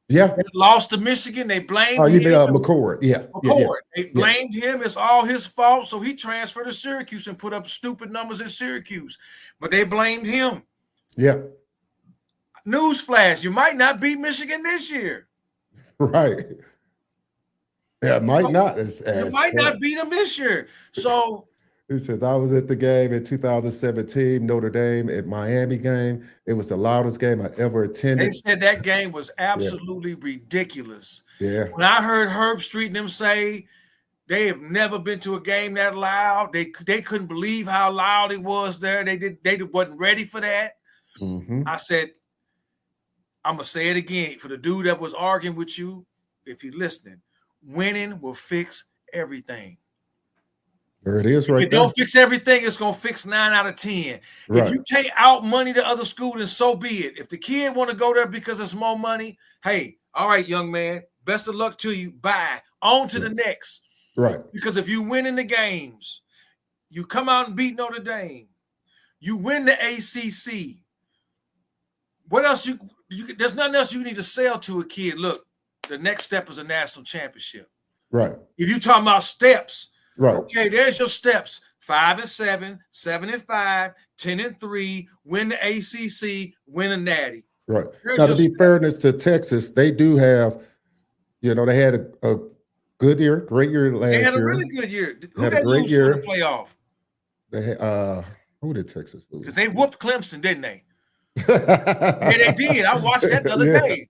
Yeah. They lost to Michigan. They blamed him. Oh, you mean McCord. Yeah. McCord. Yeah. They blamed him. It's all his fault. So he transferred to Syracuse and put up stupid numbers at Syracuse. But they blamed him. Yeah. Newsflash, you might not beat Michigan this year. Right. Yeah, might not. You might not beat them this year. So he says, I was at the game in 2017, Notre Dame at Miami game. It was the loudest game I ever attended. They said that game was absolutely ridiculous. Yeah. When I heard Herb Street and them say they have never been to a game that loud, they couldn't believe how loud it was there. They wasn't ready for that. Mm-hmm. I said, I'm going to say it again. For the dude that was arguing with you, if you're listening, winning will fix everything. There it is, right there. If it don't fix everything, it's going to fix 9 out of 10. Right. If you can't out money the other school, then so be it. If the kid want to go there because it's more money, hey, all right, young man, best of luck to you. Bye. On to the next. Right. Because if you win in the games, you come out and beat Notre Dame, you win the ACC. What else there's nothing else you need to sell to a kid. Look, the next step is a national championship. Right. If you talking about steps, Right. okay, there's your steps: 5-7, 7-5, 10-3, win the ACC, win a Natty. Right. There's Now, to your be steps. fairness to Texas, they do have, they had a good year, great year They last had a year. really good year. Who Had a they great lose to in the year. playoff? They had, who did Texas lose? Because they whooped Clemson, didn't they? Yeah, they did. I watched that the other day.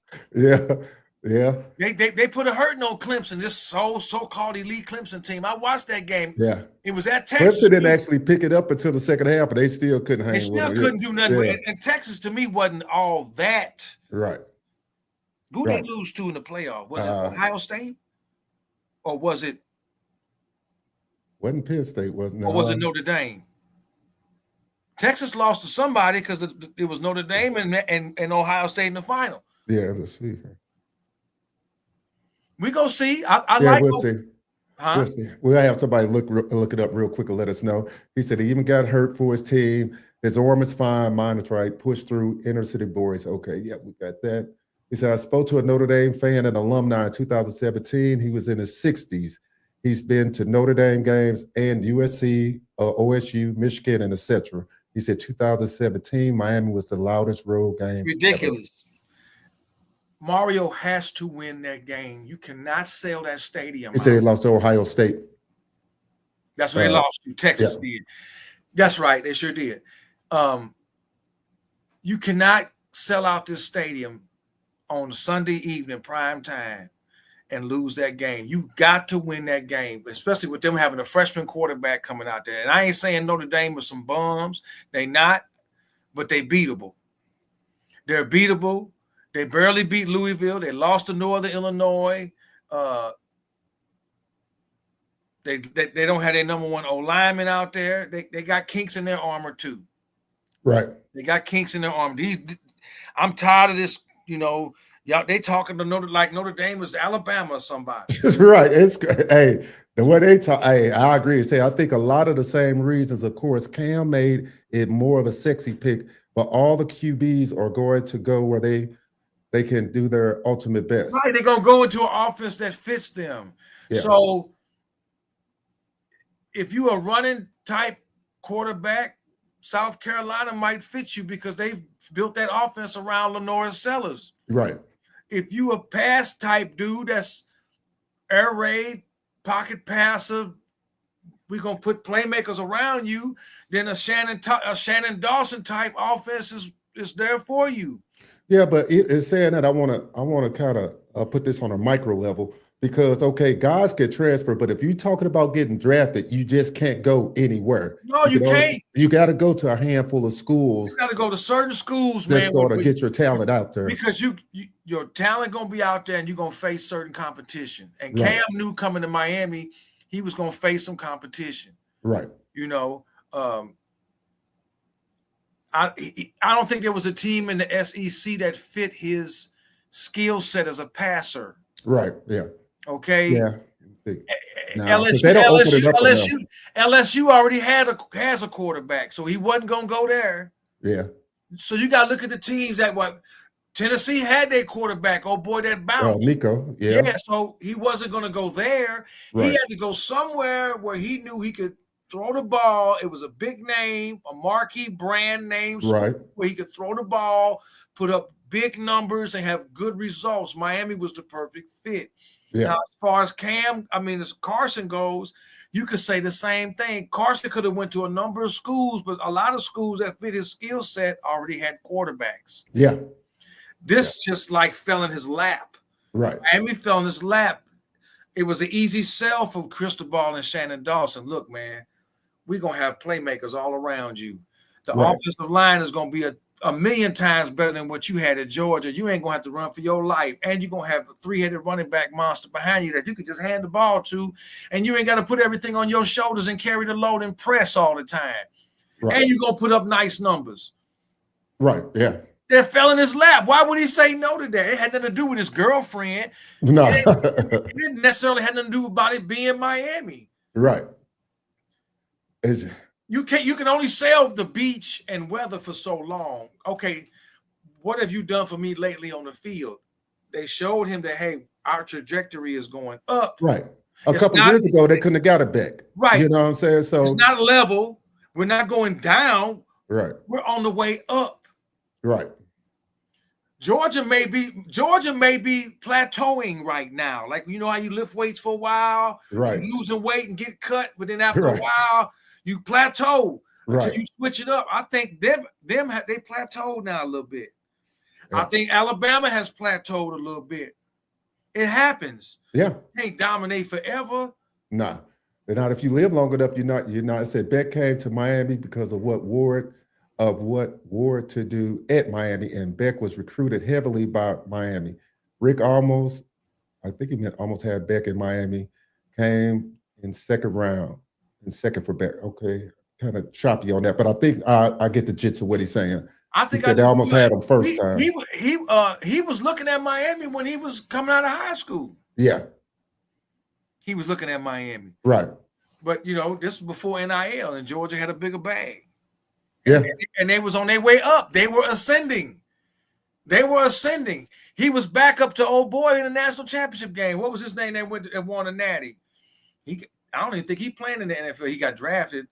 Yeah. They put a hurting on Clemson, this so-called elite Clemson team. I watched that game. Yeah. It was at Clemson Texas. didn't actually pick it up until the second half, but they still couldn't They hang with still them. couldn't do nothing. Yeah. And Texas, to me, wasn't all that. Right. Who Right. they lose to in the playoff? Was it Ohio State? Or was it Wasn't Penn State, wasn't it? or was it Notre Dame? Texas lost to somebody because it was Notre Dame and Ohio State in the final. Yeah, let's see here. We go see. I Yeah, like. we'll see. Huh? We'll see. We'll have somebody look it up real quick and let us know. He said he even got hurt for his team. His arm is fine. Mine is right. Push through inner city boys. Okay, yeah, we got that. He said, I spoke to a Notre Dame fan and alumni in 2017. He was in his 60s. He's been to Notre Dame games and USC, OSU, Michigan, and etc. He said 2017, Miami was the loudest road game. Ridiculous. Ever. Mario has to win that game. You cannot sell that stadium. He said they lost to Ohio State. That's what they lost to. Texas did. That's right. They sure did. You cannot sell out this stadium on Sunday evening, prime time, and lose that game. You got to win that game, especially with them having a freshman quarterback coming out there. And I ain't saying Notre Dame was some bums. They not, but they beatable. They're beatable. They barely beat Louisville. They lost to Northern Illinois. They don't have their number one O-lineman out there. They got kinks in their armor too. Right. They got kinks in their armor. I'm tired of this, y'all, they talking to Notre Dame is Alabama or somebody. Right. The way they talk, I agree. I think a lot of the same reasons, of course, Cam made it more of a sexy pick, but all the QBs are going to go where they can do their ultimate best. Right. They're going to go into an offense that fits them. Yeah. So if you are running type quarterback, South Carolina might fit you because they've built that offense around Lenore Sellers. Right. If you a pass type dude that's air raid, pocket passer, we're going to put playmakers around you, then a Shannon Dawson type offense is there for you. Yeah, but it's saying that I want to kind of put this on a micro level. Because, okay, guys get transferred, but if you're talking about getting drafted, you just can't go anywhere. No, you can't. You got to go to a handful of schools. You got to go to certain schools, man. That's going to get your talent out there. Because your talent going to be out there and you're going to face certain competition. And Cam knew coming to Miami, he was going to face some competition. Right. I don't think there was a team in the SEC that fit his skill set as a passer. Right, yeah. Okay. Yeah. LSU already has a quarterback, so he wasn't gonna go there. Yeah. So you gotta look at the teams that Tennessee had their quarterback. Oh boy, that bounced. Nico. Yeah. Yeah. So he wasn't gonna go there. Right. He had to go somewhere where he knew he could throw the ball. It was a big name, a marquee brand name, right? Where he could throw the ball, put up big numbers, and have good results. Miami was the perfect fit. Yeah. Now, as far as as Carson goes, you could say the same thing. Carson could have went to a number of schools, but a lot of schools that fit his skill set already had quarterbacks. Yeah. This just like fell in his lap. Right. Miami fell in his lap. It was an easy sell for Cristobal and Shannon Dawson. Look, man, we're going to have playmakers all around you. The offensive line is going to be a million times better than what you had at Georgia. You ain't going to have to run for your life. And you're going to have a three-headed running back monster behind you that you can just hand the ball to. And you ain't got to put everything on your shoulders and carry the load and press all the time. Right. And you're going to put up nice numbers. Right, yeah. That fell in his lap. Why would he say no to that? It had nothing to do with his girlfriend. No. It didn't necessarily have nothing to do about it being Miami. Right. You can only sell the beach and weather for so long. Okay, what have you done for me lately on the field? They showed him that, hey, our trajectory is going up. Right. A couple of years ago, they couldn't have got it back. Right. You know what I'm saying? So it's not a level. We're not going down. Right. We're on the way up. Right. Georgia may be plateauing right now. Like, you know how you lift weights for a while, right? You losing weight and get cut, but then after a while you plateau until you switch it up. I think they plateaued now a little bit. Yeah. I think Alabama has plateaued a little bit. It happens. Yeah, you can't dominate forever. Nah, not if you live long enough. You're not. I said Beck came to Miami because of what Ward to do at Miami, and Beck was recruited heavily by Miami. Rick almost had Beck in Miami, came in second for Beck. Okay, kind of choppy on that, but I think I get the gist of what he's saying. I think he said they almost had him first time. He was looking at Miami when he was coming out of high school. Yeah, he was looking at Miami. Right. But this was before NIL, and Georgia had a bigger bag. Yeah. And they was on their way up. They were ascending. He was back up to old boy in the national championship game. What was his name that won a natty? I don't even think he played in the NFL. He got drafted.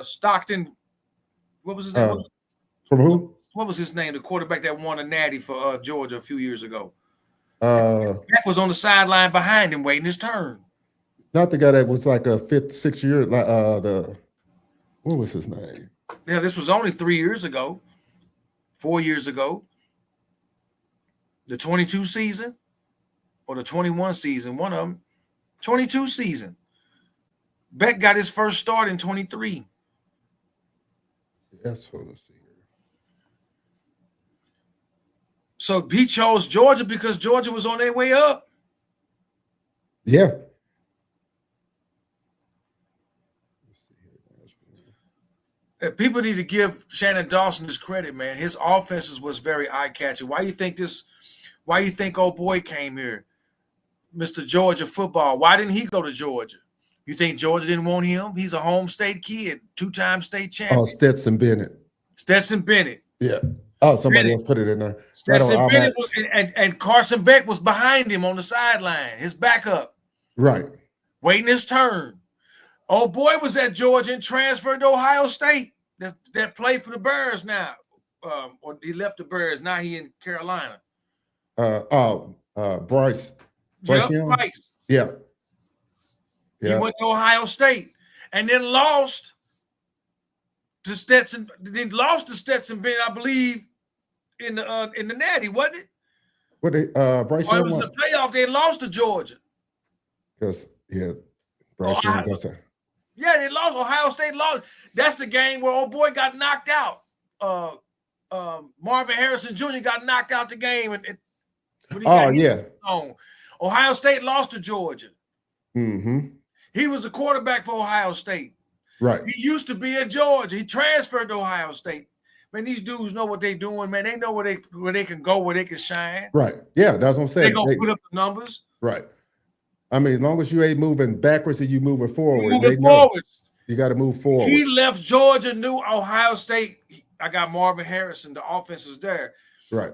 Stockton. What was his name? From who? What was his name? The quarterback that won a natty for Georgia a few years ago. Beck was on the sideline behind him waiting his turn. Not the guy that was like a 5th, 6th year. What was his name? Yeah, this was only 4 years ago. The 22 season or the 21 season, one of them. 22 season. Beck got his first start in 23. That's what let's see here. So he chose Georgia because Georgia was on their way up. Yeah. People need to give Shannon Dawson his credit, man. His offenses was very eye-catching. Why you think old boy came here? Mr. Georgia football. Why didn't he go to Georgia? You think Georgia didn't want him? He's a home state kid, 2-time state champion. Oh, Stetson Bennett. Yeah. Oh, somebody else put it in there. Stetson Bennett and Carson Beck was behind him on the sideline, his backup. Right. Waiting his turn. Old boy was at Georgia and transferred to Ohio State. That played for the Bears now. Or he left the Bears. Now he in Carolina. Bryce. Bryce. Yeah. He went to Ohio State and then lost to Stetson. They lost to Stetson Bennett, I believe, in the Natty, wasn't it? What Bryce Young was in the playoff. They lost to Georgia. Because Bryce Young does that. Yeah, they lost. Ohio State lost. That's the game where old boy got knocked out. Marvin Harrison Jr. got knocked out the game. Ohio State lost to Georgia. Mm-hmm. He was the quarterback for Ohio State. Right. He used to be at Georgia. He transferred to Ohio State. Man, these dudes know what they're doing, man. They know where they can go, where they can shine. Right. Yeah, that's what I'm saying. They're going to put up the numbers. Right. I mean, as long as you ain't moving backwards and you moving forward, you got to move forward. He left Georgia, knew Ohio State. I got Marvin Harrison. The offense is there. Right.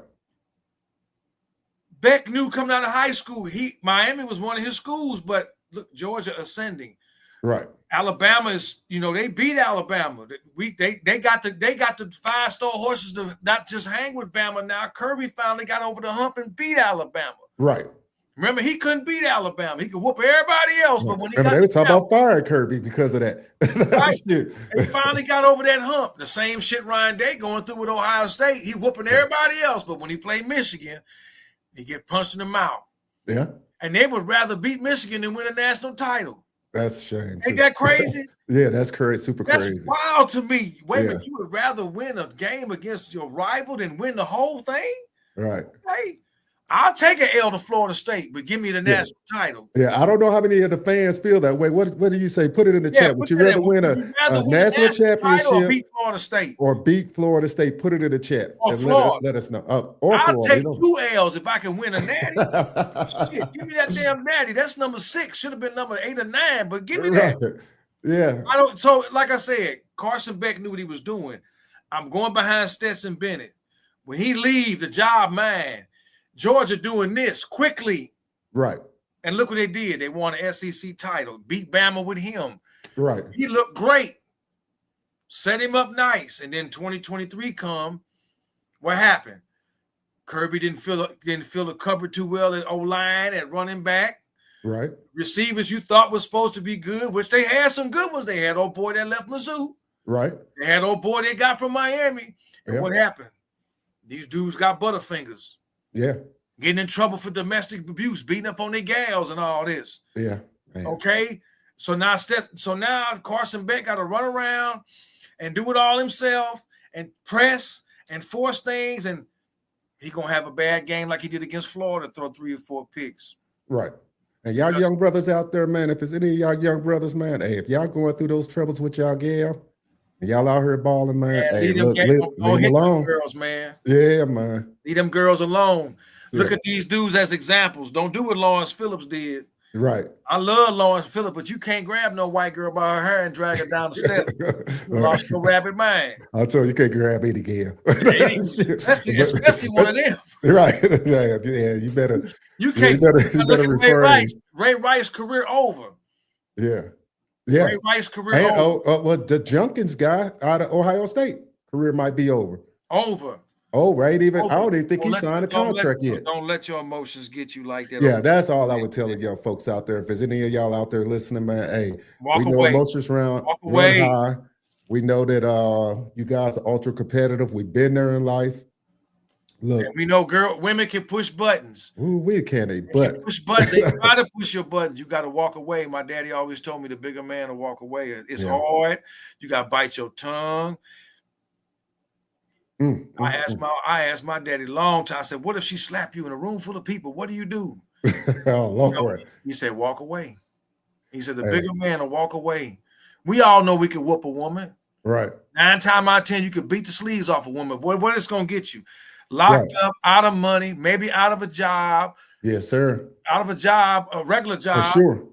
Beck knew coming out of high school. Miami was one of his schools, but look, Georgia ascending. Right. Alabama is, they beat Alabama. They got the 5-star horses to not just hang with Bama. Now Kirby finally got over the hump and beat Alabama. Right. Remember, he couldn't beat Alabama. He could whoop everybody else, but when he they were talking about firing Kirby because of that. Right. He finally got over that hump. The same shit Ryan Day going through with Ohio State. He whooping everybody else, but when he played Michigan, he get punched in the mouth. Yeah. And they would rather beat Michigan than win a national title. That's a shame. Ain't that crazy? Yeah, that's crazy. That's crazy. That's wild to me. Wait a minute, you would rather win a game against your rival than win the whole thing? Right. Hey, I'll take an L to Florida State, but give me the national title. Yeah, I don't know how many of the fans feel that way. What do you say? Put it in the chat. Would you rather win a national championship or beat Florida State? Or beat Florida State? Put it in the chat or and let us know. I'll take 2 L's if I can win a natty. Shit, give me that damn natty. That's number 6. Should have been number 8 or 9, but give me that. Yeah. So, like I said, Carson Beck knew what he was doing. I'm going behind Stetson Bennett. When he leave, the job mine. Georgia doing this quickly. Right. And look what they did. They won an SEC title, beat Bama with him. Right. He looked great. Set him up nice. And then 2023 come. What happened? Kirby didn't fill the cupboard too well at O-line, at running back. Right. Receivers you thought was supposed to be good, which they had some good ones. They had old boy that left Mizzou. Right. They had old boy they got from Miami. And what happened? These dudes got butterfingers. Yeah. Getting in trouble for domestic abuse, beating up on their gals and all this. Yeah. Man. Okay. So now Carson Beck got to run around and do it all himself and press and force things, and he gonna have a bad game like he did against Florida, throw 3 or 4 picks. Right. And y'all young brothers out there, man, if there's any of y'all young brothers, man, hey, if y'all going through those troubles with y'all gal, and y'all out here balling, man, hey, leave them alone. Girls, man. Yeah, man. Leave them girls alone. Yeah. Look at these dudes as examples. Don't do what Lawrence Phillips did. Right. I love Lawrence Phillips, but you can't grab no white girl by her hair and drag her down the steps. You lost your rabbit mind. I'll tell you can't grab any gal. Especially one of them. Right. Yeah, you better. You can't. You better refrain. Ray Rice's career over. Yeah. Yeah. Ray Rice's career over. Well, the Junkins guy out of Ohio State career might be over. Over. Oh, right. Even I don't even think he signed a contract yet. Don't let your emotions get you like that. Yeah, that's all I would tell young folks out there. If there's any of y'all out there listening, man, hey, we know emotions run high. We know that you guys are ultra competitive. We've been there in life. Look, and we know women can push buttons. Ooh, we can't, but push buttons. They try to push your buttons. You got to walk away. My daddy always told me the bigger man to walk away. It's hard. You got to bite your tongue. I asked my daddy a long time. I said, "What if she slapped you in a room full of people? What do you do?" Oh, Lord. He said, "Walk away." He said, "The bigger man will walk away." We all know we can whoop a woman. Right. 9 times out of 10, you could beat the sleeves off a woman. What it's going to get you? Locked up, out of money, maybe out of a job. Yes, sir. Out of a job, a regular job. For sure.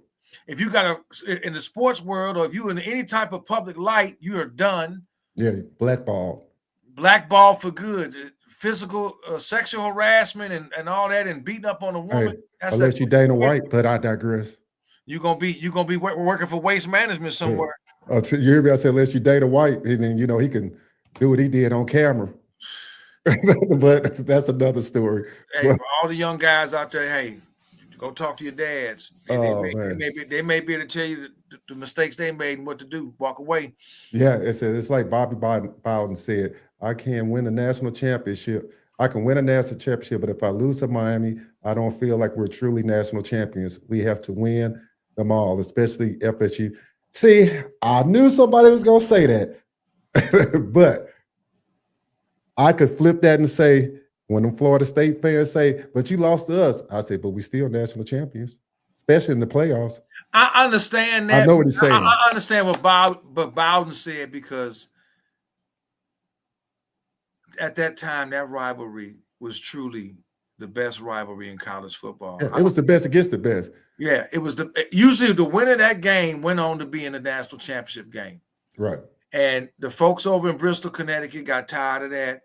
If you got in the sports world, or if you in any type of public light, you are done. Yeah, blackball for good. Physical, sexual harassment and all that, and beating up on a woman. Hey, unless you Dana White, but I digress. You're gonna be working for waste management somewhere. Yeah. You hear me? I said, unless you Dana White, and then he can do what he did on camera. But that's another story. Hey, for all the young guys out there, hey, go talk to your dads. They may be able to tell you the mistakes they made and what to do. Walk away. Yeah, it's like Bobby Bowden said, I can win a national championship. I can win a national championship, but if I lose to Miami, I don't feel like we're truly national champions. We have to win them all, especially FSU. See, I knew somebody was going to say that, but I could flip that and say, when them Florida State fans say, but you lost to us, I say, but we still national champions, especially in the playoffs. I understand that. I know what he's saying. I understand what Bowden said, because at that time, that rivalry was truly the best rivalry in college football. Yeah, it was the best against the best. Yeah, it was usually the winner of that game went on to be in the national championship game. Right. And the folks over in Bristol, Connecticut got tired of that,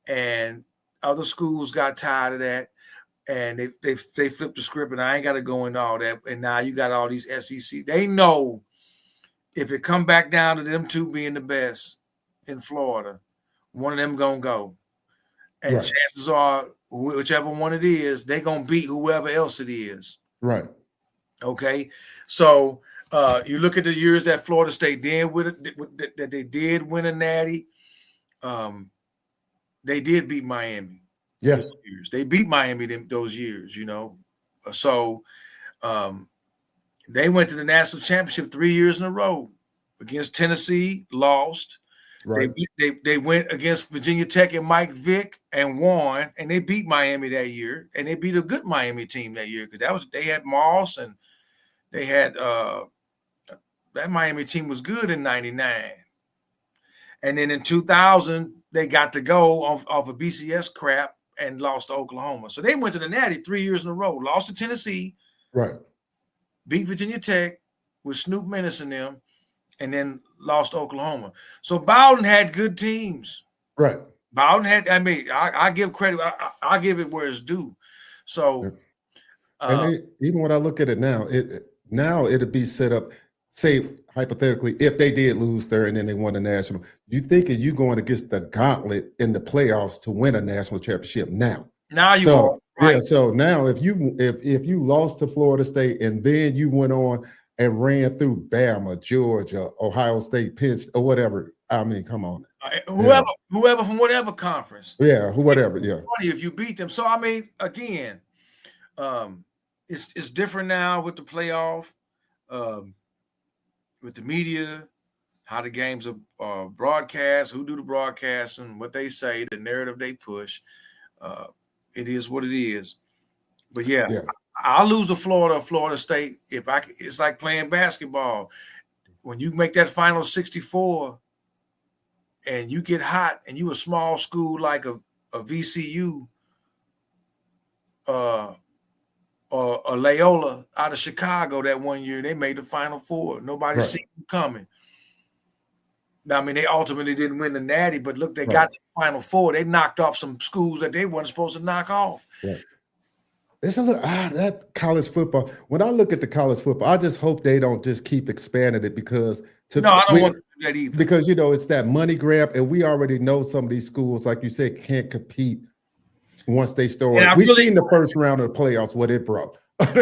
and other schools got tired of that, and they flipped the script, and I ain't got to go into all that. And now you got all these SEC. They know if it come back down to them two being the best in Florida, one of them gonna go, and chances are, whichever one it is, they gonna beat whoever else it is. Right. Okay. So you look at the years that Florida State did that they did win a natty. They did beat Miami. Yeah. Those years. They beat Miami those years, So they went to the national championship 3 years in a row against Tennessee, lost. Right. They went against Virginia Tech and Mike Vick and won, and they beat Miami that year, and they beat a good Miami team that year, because they had Moss, and they had that Miami team was good in '99. And then in 2000, they got to go off of BCS crap and lost to Oklahoma. So they went to the Natty 3 years in a row, lost to Tennessee, right, beat Virginia Tech with Snoop Menace in them, and then lost to Oklahoma. So Bowden had good teams. Right. Bowden had, I give credit, I give it where it's due. So And even when I look at it now, it'd be set up. Say hypothetically, if they did lose there and then they won the national, you thinking you going against the gauntlet in the playoffs to win a national championship now? Now you So are right. yeah, so now if you lost to Florida State and then you went on and ran through Bama, Georgia, Ohio State, Penn, or whatever, I mean, come on, Whoever from whatever conference, whatever, it's funny if you beat them. So I mean, again, it's different now with the playoff, with the media, how the games are broadcast, who do the broadcasting, what they say, the narrative they push. It is what it is. But yeah. I'll lose to Florida State it's like playing basketball. When you make that final 64 and you get hot and you a small school like a VCU or a Loyola out of Chicago that one year, they made the Final Four. Nobody seen them coming. Now, I mean, they ultimately didn't win the Natty, but look, they got to the Final Four. They knocked off some schools that they weren't supposed to knock off. Right. It's a little that college football. When I look at the college football, I just hope they don't just keep expanding it because I don't want to do that either. Because it's that money grab, and we already know some of these schools, like you said, can't compete once they start. We've seen the first round of the playoffs what it brought. I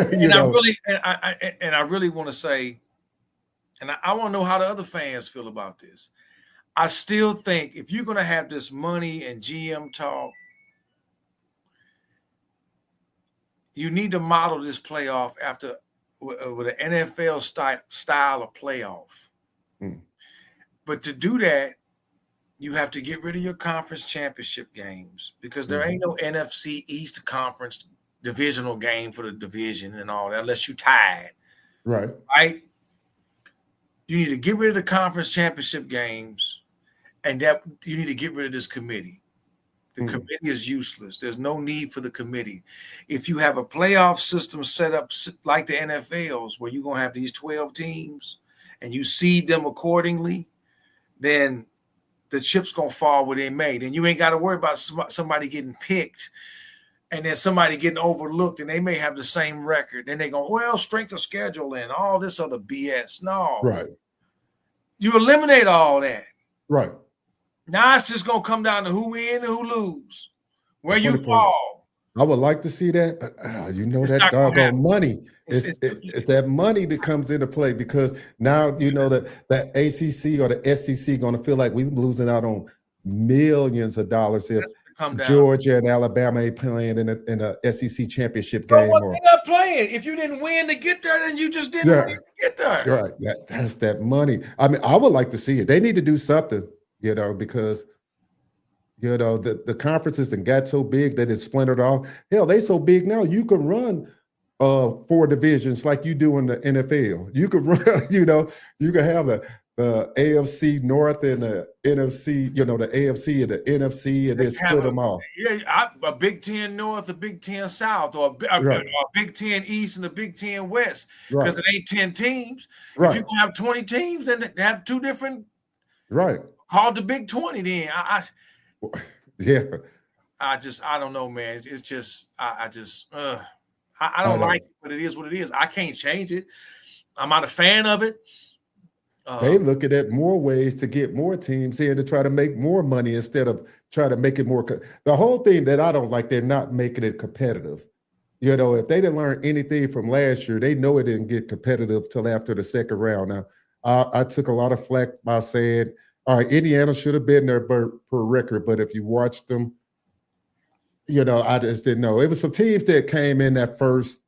really want to say, and I want to know how the other fans feel about this. I still think if you're going to have this money and GM talk, you need to model this playoff after with an NFL style of playoff. But to do that, you have to get rid of your conference championship games because there ain't no NFC East Conference divisional game for the division and all that unless you tied. Right. You need to get rid of the conference championship games, and that you need to get rid of this committee. The committee is useless. There's no need for the committee. If you have a playoff system set up like the NFL's where you're going to have these 12 teams and you seed them accordingly, then the chips going to fall where they may. Then you ain't got to worry about somebody getting picked and then somebody getting overlooked and they may have the same record. Then they go, well, strength of schedule and all this other BS. No. Right. You eliminate all that. Right. Now it's just going to come down to who win and who lose, where you fall. I would like to see that, but that doggone money. It's that money that comes into play because now that ACC or the SEC going to feel like we're losing out on millions of dollars if Georgia and Alabama ain't playing in a SEC championship game. They're not playing. If you didn't win to get there, then you just didn't win to get there. Right. That's that money. I mean, I would like to see it. They need to do something. Because the conferences and got so big that it's splintered off. Hell, they so big now you can run 4 divisions like you do in the NFL. You could run, you can have the AFC North and the NFC, the AFC and the NFC, and then split them off. Yeah, a Big Ten North, a Big Ten South, or a Big Ten East and a Big Ten West. Because it ain't 10 teams. If you can have 20 teams, then they have 2 different. Right. Called the Big 20 then. I don't know, man. It's just I don't like it, but it is what it is. I can't change it. I'm not a fan of it. They look at it more ways to get more teams in to try to make more money instead of try to make it more. The whole thing that I don't like, they're not making it competitive. If they didn't learn anything from last year, they know it didn't get competitive till after the second round. Now, I took a lot of flack by saying, all right, Indiana should have been there per record, but if you watched them, I just didn't know. It was some teams that came in that first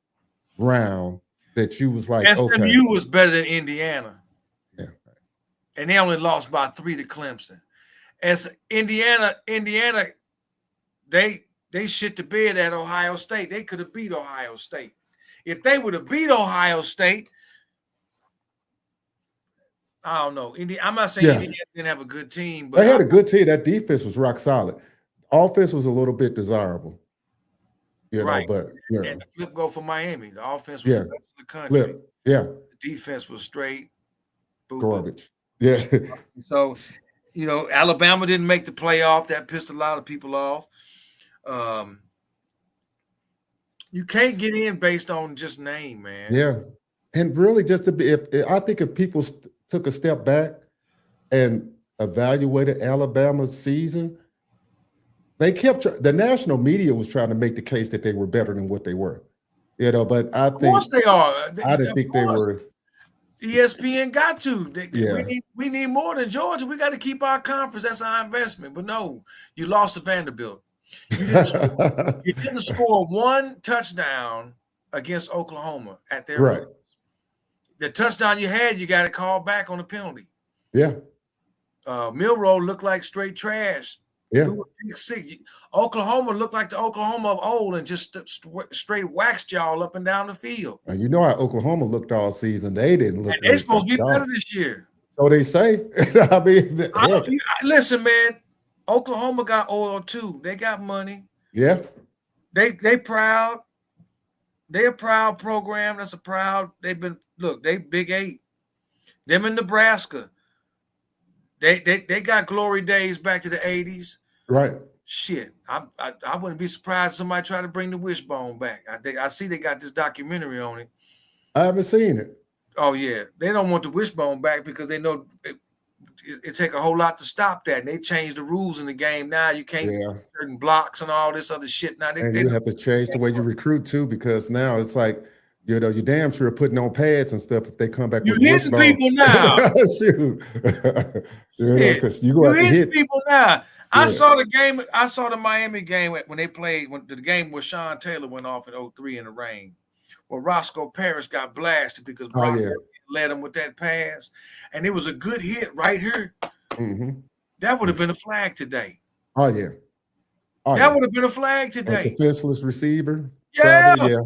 round that you was like, SMU was better than Indiana. Yeah. And they only lost by 3 to Clemson. As Indiana, they shit the bed at Ohio State. They could have beat Ohio State. If they would have beat Ohio State, I don't know. I'm not saying Indiana didn't have a good team, but they had a good team. That defense was rock solid. Offense was a little bit desirable, but and the flip go for Miami. The offense was the best in the country. The defense was straight garbage. So, Alabama didn't make the playoff. That pissed a lot of people off. You can't get in based on just name, man. Yeah. And really, just to be, if I think if people took a step back and evaluated Alabama's season, they kept the national media was trying to make the case that they were better than what they were, But I Of course think they are. I didn't Of think they course, were. ESPN got to. Yeah. We need more than Georgia. We got to keep our conference. That's our investment. But no, you lost to Vanderbilt. You didn't score one touchdown against Oklahoma at their Right. roots. The touchdown you had, you got to call back on a penalty. Yeah. Milroe looked like straight trash. Yeah. Oklahoma looked like the Oklahoma of old and just straight waxed y'all up and down the field. And you know how Oklahoma looked all season. They didn't look. They're supposed to be better this year. So they say. I mean, listen, man. Oklahoma got oil too. They got money. Yeah. They proud. They're a proud program. That's a proud. They Big 8. Them in Nebraska. They got glory days back to the 80s. Right. Shit. I wouldn't be surprised if somebody tried to bring the wishbone back. I see they got this documentary on it. I haven't seen it. Oh yeah. They don't want the wishbone back because they know it take a whole lot to stop that. And they changed the rules in the game. Now you can't certain blocks and all this other shit. Now they have to change the way you recruit too, because now it's like, you damn sure putting on pads and stuff if they come back with hitting people now. Shoot. Because you go out to hit people now. I saw the game. I saw the Miami game when they played when the game where Sean Taylor went off in 03 in the rain. Well, Roscoe Parrish got blasted because Brock led him with that pass, and it was a good hit right here. Mm-hmm. That would have been a flag today. Oh yeah. That would have been a flag today. A defenseless receiver. Yeah. Probably, yeah.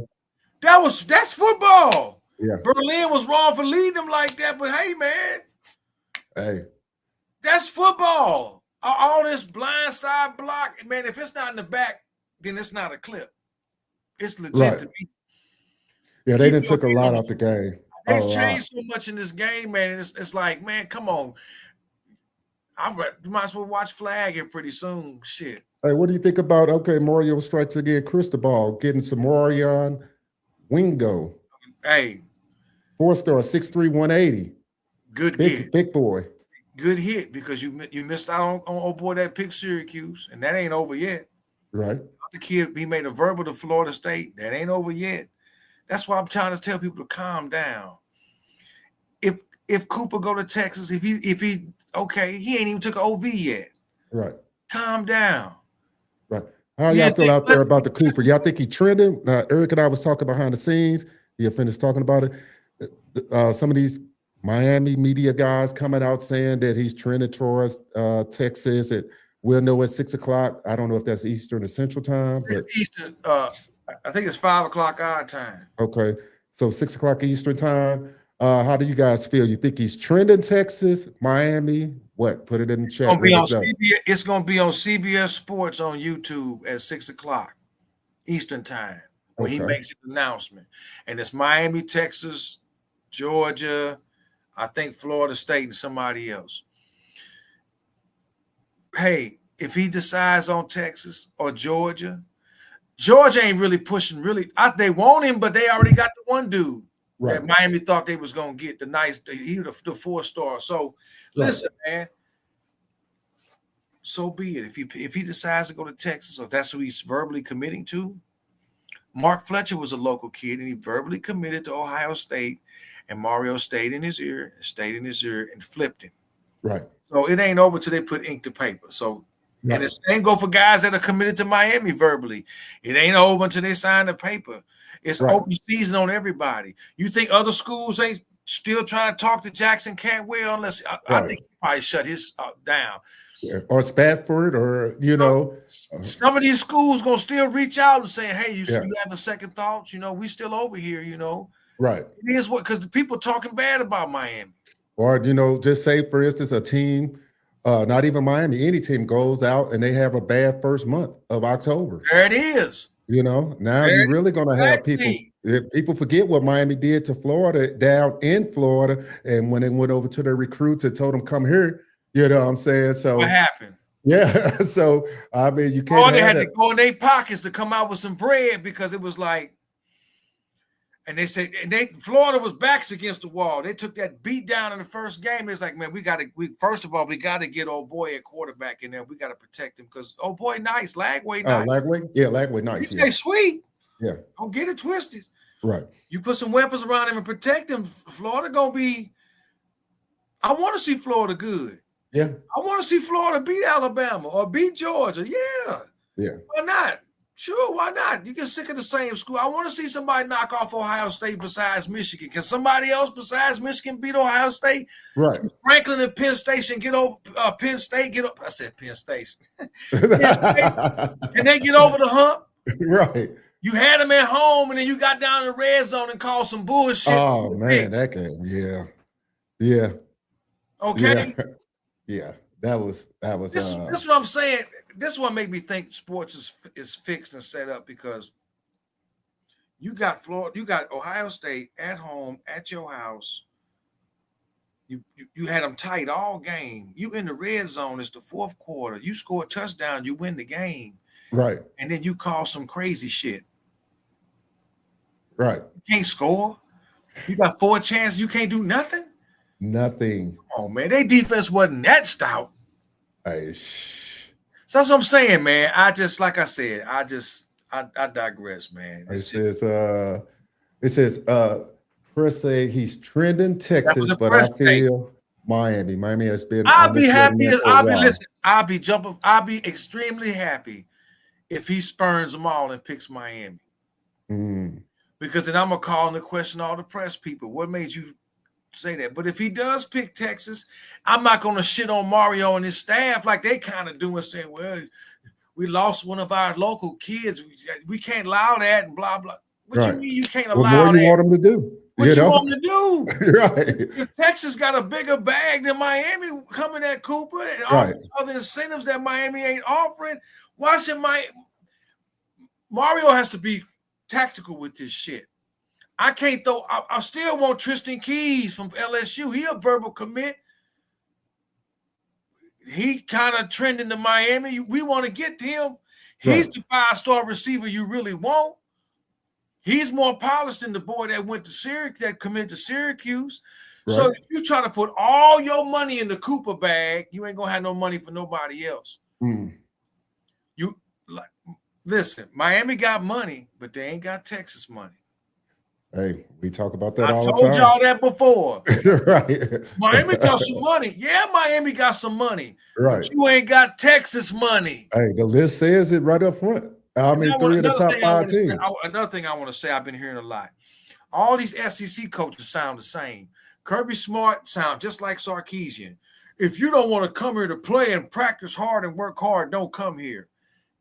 That's football. Yeah. Berlin was wrong for leading them like that, but hey, man. Hey. That's football. All this blind side block, man, if it's not in the back, then it's not a clip. It's legit to me. Yeah, they done took a lot out the game. They've changed so much in this game, man. It's like, man, come on. You might as well watch flag here pretty soon. Shit. Hey, what do you think about, Mario strikes again, Cristobal, getting some Marion Wingo. Hey. 4-star, 6'3", 180. Good hit. Big boy. Good hit because you missed out on old boy that picked Syracuse, and that ain't over yet. Right. The kid, he made a verbal to Florida State. That ain't over yet. That's why I'm trying to tell people to calm down. If Cooper go to Texas, if he he ain't even took an OV yet. Right. Calm down. Right. How y'all feel out there about the Cooper? Y'all think he trending? Eric and I was talking behind the scenes. He finished talking about it. Some of these Miami media guys coming out saying that he's trending towards Texas. We'll know at 6 o'clock. I don't know if that's Eastern or Central time, but Eastern. I think it's 5 o'clock our time. Okay, so 6 o'clock Eastern time. How do you guys feel? You think he's trending Texas, Miami? What? Put it in the chat. It's going to be on CBS Sports on YouTube at 6 o'clock Eastern time when he makes his announcement. And it's Miami, Texas, Georgia, I think Florida State, and somebody else. Hey, if he decides on Texas or Georgia ain't really pushing. They want him, but they already got the one dude that Miami thought they was gonna get the 4-star. So listen, man. So be it. If he decides to go to Texas, or that's who he's verbally committing to. Mark Fletcher was a local kid, and he verbally committed to Ohio State, and Mario stayed in his ear, and flipped him. Right. So it ain't over till they put ink to paper. So. Right. And the same go for guys that are committed to Miami verbally. It ain't over until they sign the paper. It's open season on everybody. You think other schools ain't still trying to talk to Jackson Cantwell? Unless I think he probably shut his down. Yeah. Or Spafford, or some of these schools gonna still reach out and say, "Hey, you have a second thoughts? We still over here." Right. It is because the people talking bad about Miami. Or just say, for instance, a team. Not even Miami, any team goes out and they have a bad first month of October. There it is. Now you're really going to have people forget what Miami did to Florida down in Florida. And when they went over to their recruits and told them, come here, you know what I'm saying? So what happened? Yeah. So I mean, you can't Or they have had to that. go in their pockets to come out with some bread because it was like, and they said, Florida was backs against the wall. They took that beat down in the first game. It's like, man, first of all, we got to get old boy at quarterback in there. We got to protect him because old boy nice, Lagway nice. Lagway? Yeah, Lagway nice. You say sweet. Yeah. Don't get it twisted. Right. You put some weapons around him and protect him. Florida gonna be. I want to see Florida good. Yeah. I want to see Florida beat Alabama or beat Georgia. Yeah. Yeah. Why not? Sure, why not? You get sick of the same school. I want to see somebody knock off Ohio State besides Michigan. Can somebody else besides Michigan beat Ohio State? Right. Franklin and Penn Station get over Penn State. Get up. I said Penn Station. Can they get over the hump? Right. You had them at home, and then you got down in the red zone and called some bullshit. Oh man, that game. Yeah. Yeah. Okay. Yeah. That was. This is what I'm saying. This one made me think sports is fixed and set up because you got Florida, you got Ohio State at home at your house. You had them tight all game. You in the red zone. It's the fourth quarter. You score a touchdown. You win the game. Right. And then you call some crazy shit. Right. You can't score. You got 4 chances. You can't do nothing. Nothing. Oh man, their defense wasn't that stout. Hey, So that's what I'm saying, man. I digress, man. It says Chris say he's trending Texas, but I feel Miami. Miami has been. I'll be happy. I'll be extremely happy if he spurns them all and picks Miami. Because then I'm gonna call into question all the press people. What made you say that? But if he does pick Texas, I'm not gonna shit on Mario and his staff like they kind of do and say, well, we lost one of our local kids. We can't allow that and blah blah. What you mean you can't allow that? What more you want them to do? What you want them to do? Right. If Texas got a bigger bag than Miami coming at Cooper and all other incentives that Miami ain't offering, why should Mario has to be tactical with this shit? I can't throw. I still want Tristan Keys from LSU. He a verbal commit. He kind of trending to Miami. We want to get to him. He's the 5-star receiver you really want. He's more polished than the boy that went to Syracuse, that committed to Syracuse. Right. So if you try to put all your money in the Cooper bag, you ain't gonna have no money for nobody else. Listen, Miami got money, but they ain't got Texas money. Hey, we talk about that all the time. I told y'all that before. Right. Miami got some money. Yeah, Miami got some money. Right. But you ain't got Texas money. Hey, the list says it right up front. I mean, 3 of the top 5 teams. Another thing I want to say, I've been hearing a lot. All these SEC coaches sound the same. Kirby Smart sound just like Sarkisian. If you don't want to come here to play and practice hard and work hard, don't come here.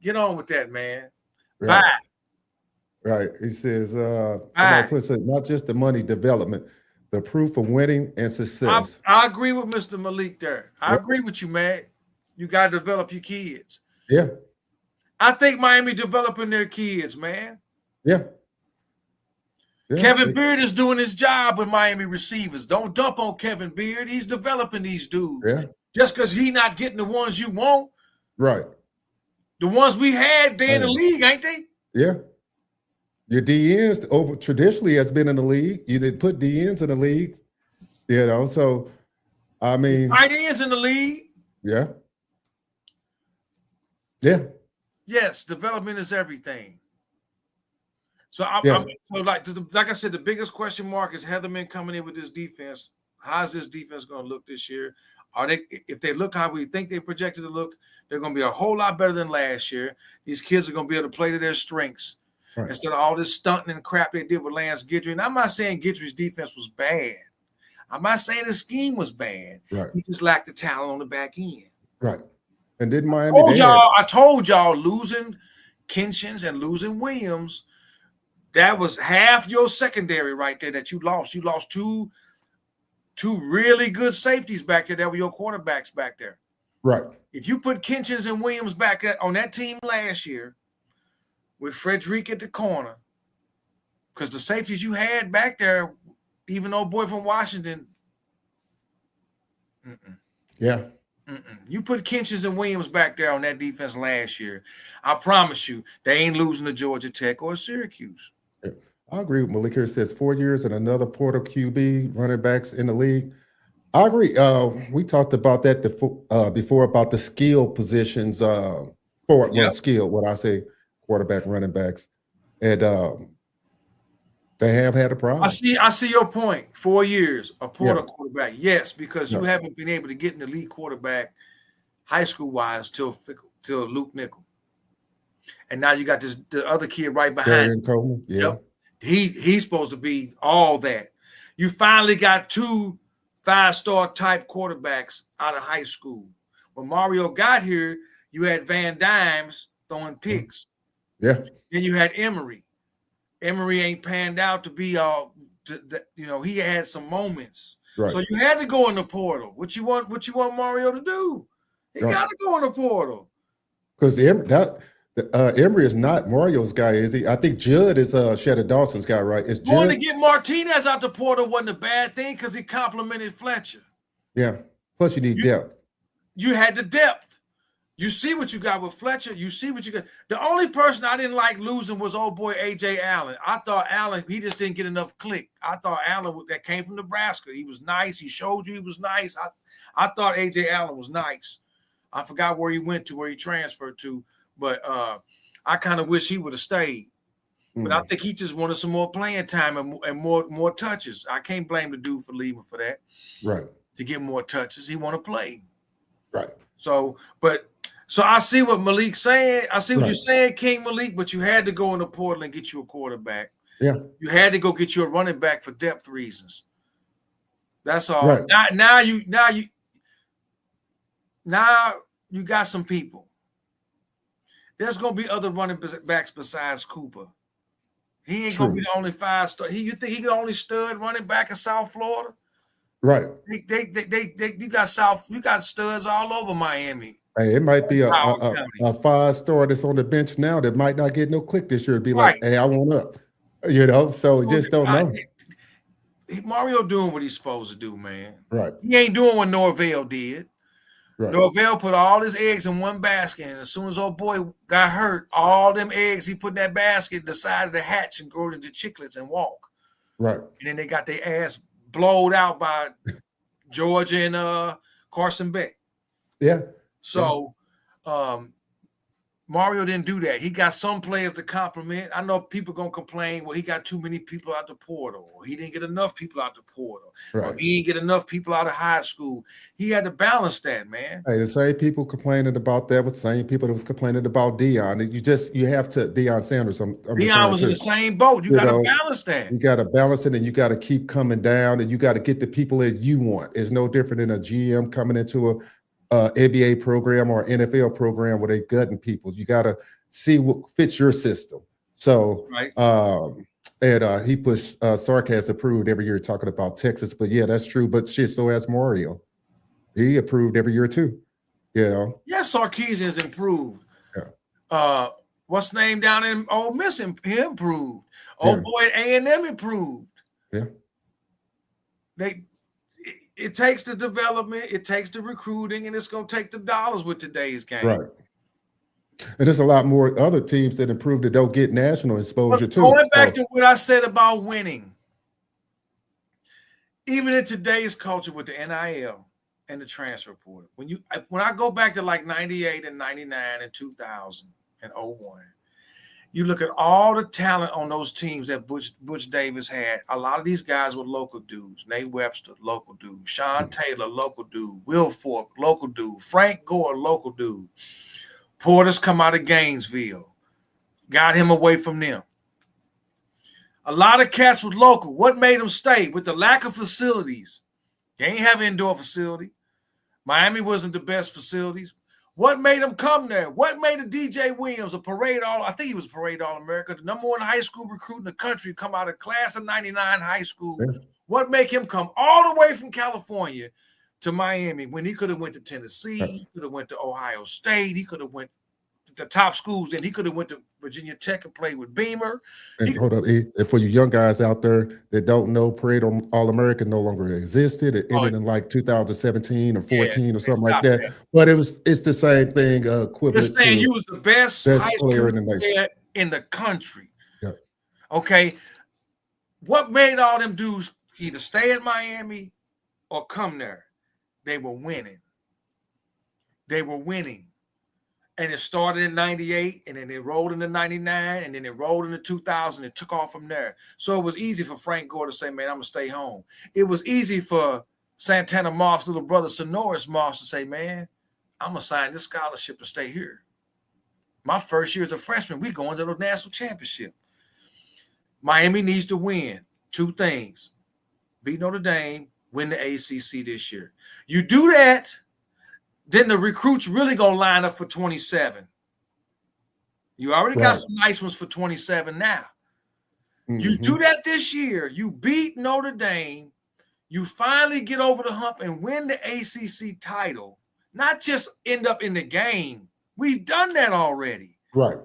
Get on with that, man. Right. Bye. Right. He says, not just the money development, the proof of winning and success. I agree with Mr. Malik there. I agree with you, man. You got to develop your kids. Yeah. I think Miami developing their kids, man. Yeah. Kevin Beard is doing his job with Miami receivers. Don't dump on Kevin Beard. He's developing these dudes. Yeah. Just because he's not getting the ones you want. Right. The ones we had, they're in the league, ain't they? Yeah. Your DNs over traditionally has been in the league. You did put DNs in the league, so I mean tight ends in the league. Yeah. Yeah. Yes, development is everything. So like I said, the biggest question mark is Heatherman coming in with this defense. How's this defense going to look this year? If they look how we think they projected to look, they're going to be a whole lot better than last year. These kids are going to be able to play to their strengths. Right. Instead of all this stunting and crap they did with Lance Guidry. And I'm not saying Guidry's defense was bad. I'm not saying the scheme was bad. Right. He just lacked the talent on the back end. Right. And didn't Miami? I told y'all losing Kinchins and losing Williams, that was half your secondary right there that you lost. You lost two really good safeties back there that were your quarterbacks back there. Right. If you put Kinchins and Williams back on that team last year, with Frederick at the corner, because the safeties you had back there, even old boy from Washington, yeah, You put Kinchins and Williams back there on that defense last year, I promise you, they ain't losing to Georgia Tech or Syracuse. I agree with Malik here. It says 4 years and another portal QB running backs in the league. I agree. We talked about that before about the skill positions skill, what I say, quarterback, running backs. And they have had a problem. I see your point. 4 years, a portal quarterback. Yes, because you haven't been able to get an elite quarterback high school wise till Luke Nickel. And now you got the other kid right behind him. Yeah. Yep. He's supposed to be all that. You finally got 2 5-star type quarterbacks out of high school. When Mario got here, you had Van Dymes throwing picks. Yeah. Then you had Emory. Emory ain't panned out to be he had some moments. Right. So you had to go in the portal. What you want Mario to do? He got to go in the portal. Because Emory is not Mario's guy, is he? I think Judd is Shadow Dawson's guy, right? Is Going to get Martinez out the portal wasn't a bad thing because he complimented Fletcher. Yeah. Plus you need depth. You had the depth. You see what you got with Fletcher. You see what you got. The only person I didn't like losing was old boy A.J. Allen. I thought Allen, he just didn't get enough click. I thought Allen, that came from Nebraska, he was nice. He showed you he was nice. I thought A.J. Allen was nice. I forgot where he went to, where he transferred to, but I kind of wish he would have stayed. But I think he just wanted some more playing time and more touches. I can't blame the dude for leaving for that. Right. To get more touches. He want to play. Right. So I see what Malik's saying. I see what you're saying, King Malik, but you had to go in the portal and get you a quarterback. Yeah. You had to go get you a running back for depth reasons. That's all. Right. Now you got some people. There's going to be other running backs besides Cooper. He ain't going to be the only 5-star. You think he the only stud running back in South Florida? Right. You got studs all over Miami. Hey, it might be a 5-star that's on the bench now that might not get no click this year. It'd be like, hey, I want up. So just don't know. Mario doing what he's supposed to do, man. Right. He ain't doing what Norvell did. Right. Norvell put all his eggs in one basket, and as soon as old boy got hurt, all them eggs he put in that basket decided to hatch and grow into chicklets and walk. Right. And then they got their ass blowed out by Georgia and Carson Beck. Yeah. So Mario didn't do that. He got some players to compliment. I know people going to complain, well, he got too many people out the portal. Or he didn't get enough people out the portal. Right. Or he didn't get enough people out of high school. He had to balance that, man. Hey, the same people complaining about that with the same people that was complaining about Deion. You have to, Deion Sanders. Deion was in the same boat. You got to balance that. You got to balance it, and you got to keep coming down, and you got to get the people that you want. It's no different than a GM coming into a NBA program or NFL program where they gutting people. You got to see what fits your system. So, and he pushed sarcasm approved every year talking about Texas. But yeah, that's true. But shit, so has Mario. He approved every year too. Yeah, Sarkisian's improved. Yeah. What's name down in Ole Miss? He improved. Old boy at A&M improved. Yeah. It takes the development, it takes the recruiting, and it's going to take the dollars with today's game. Right. And there's a lot more other teams that improve that don't get national exposure too. Going back to what I said about winning, even in today's culture with the NIL and the transfer portal, when I go back to like 98 and 99 and 2000 and 01, you look at all the talent on those teams that Butch Davis had. A lot of these guys were local dudes. Nate Webster, local dude. Sean Taylor, local dude. Will Fork, local dude. Frank Gore, local dude. Porter's come out of Gainesville. Got him away from them. A lot of cats was local. What made them stay? With the lack of facilities. They ain't have indoor facility. Miami wasn't the best facilities. What made him come there? What made a DJ Williams, a parade I think he was parade All-America, the number one high school recruit in the country, come out of class of 99 high school. Yeah. What made him come all the way from California to Miami when he could have went to Tennessee, he could have went to Ohio State, he could have went the top schools. Then he could have went to Virginia Tech and played with Beamer. And hold up, and for you young guys out there that don't know, Parade All-American no longer existed. It ended in like 2017 or 14 or something like that. But it's the same thing, equivalent Just saying to you was the best high player school in the nation. player in the country. Yeah. Okay. What made all them dudes either stay in Miami or come there? They were winning. They were winning. And it started in 98, and then it rolled into 99, and then it rolled into 2000, and took off from there. So it was easy for Frank Gore to say, man, I'm going to stay home. It was easy for Santana Moss' little brother, Sonoris Moss, to say, man, I'm going to sign this scholarship to stay here. My first year as a freshman, we going to the national championship. Miami needs to win 2 things. Beat Notre Dame, win the ACC this year. You do that, then the recruits really going to line up for 27. You already got some nice ones for 27 now. Mm-hmm. You do that this year. You beat Notre Dame. You finally get over the hump and win the ACC title. Not just end up in the game. We've done that already. Right.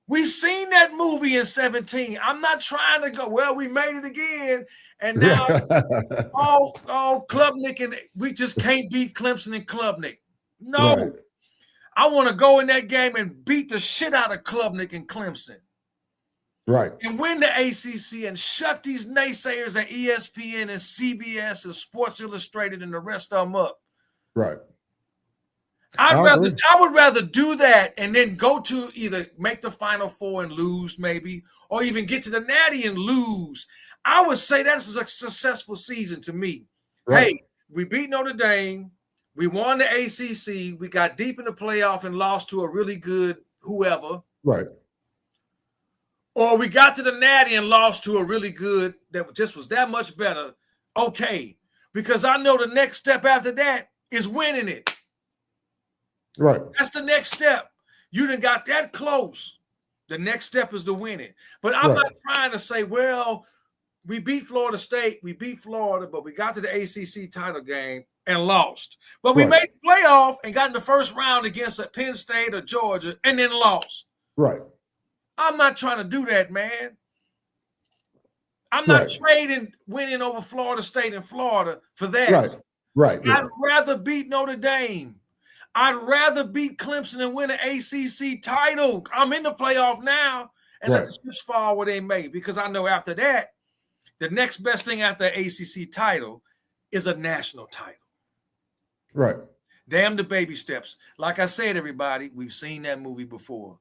We've seen that movie in 17. I'm not trying to go, well, we made it again. And now all Klubnik, and we just can't beat Clemson and Klubnik. No. Right. I want to go in that game and beat the shit out of Klubnik and Clemson. Right. And win the ACC and shut these naysayers at ESPN and CBS and Sports Illustrated and the rest of them up. Right. I would rather do that and then go to either make the Final Four and lose maybe, or even get to the Natty and lose. I would say that's a successful season to me. Right. Hey, we beat Notre Dame. We won the ACC. We got deep in the playoff and lost to a really good whoever. Right. Or we got to the Natty and lost to a really good that just was that much better. Okay. Because I know the next step after that is winning it. Right. That's the next step. You done got that close. The next step is to win it. But I'm not trying to say, well, we beat Florida State, we beat Florida, but we got to the ACC title game and lost. But we made the playoff and got in the first round against Penn State or Georgia and then lost. Right. I'm not trying to do that, man. I'm not trading winning over Florida State and Florida for that. Right. Right. I'd rather beat Notre Dame. I'd rather beat Clemson and win an ACC title. I'm in the playoff now, and let the chips fall where they may, because I know after that, the next best thing after an ACC title is a national title. Right. Damn the baby steps. Like I said, everybody, we've seen that movie before.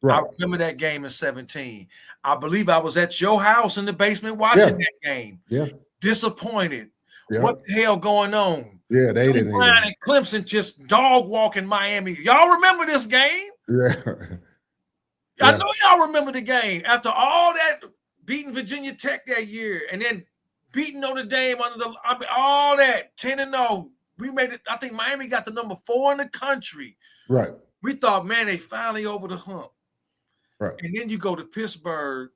Right. I remember that game in 17. I believe I was at your house in the basement watching that game. Yeah. Disappointed. Yeah. What the hell going on? Yeah, they didn't. Brian and Clemson just dog walking Miami. Y'all remember this game? Yeah. I know y'all remember the game. After all that, beating Virginia Tech that year, and then beating Notre Dame all that 10-0. We made it. I think Miami got the number 4 in the country. Right. We thought, man, they finally over the hump. Right. And then you go to Pittsburgh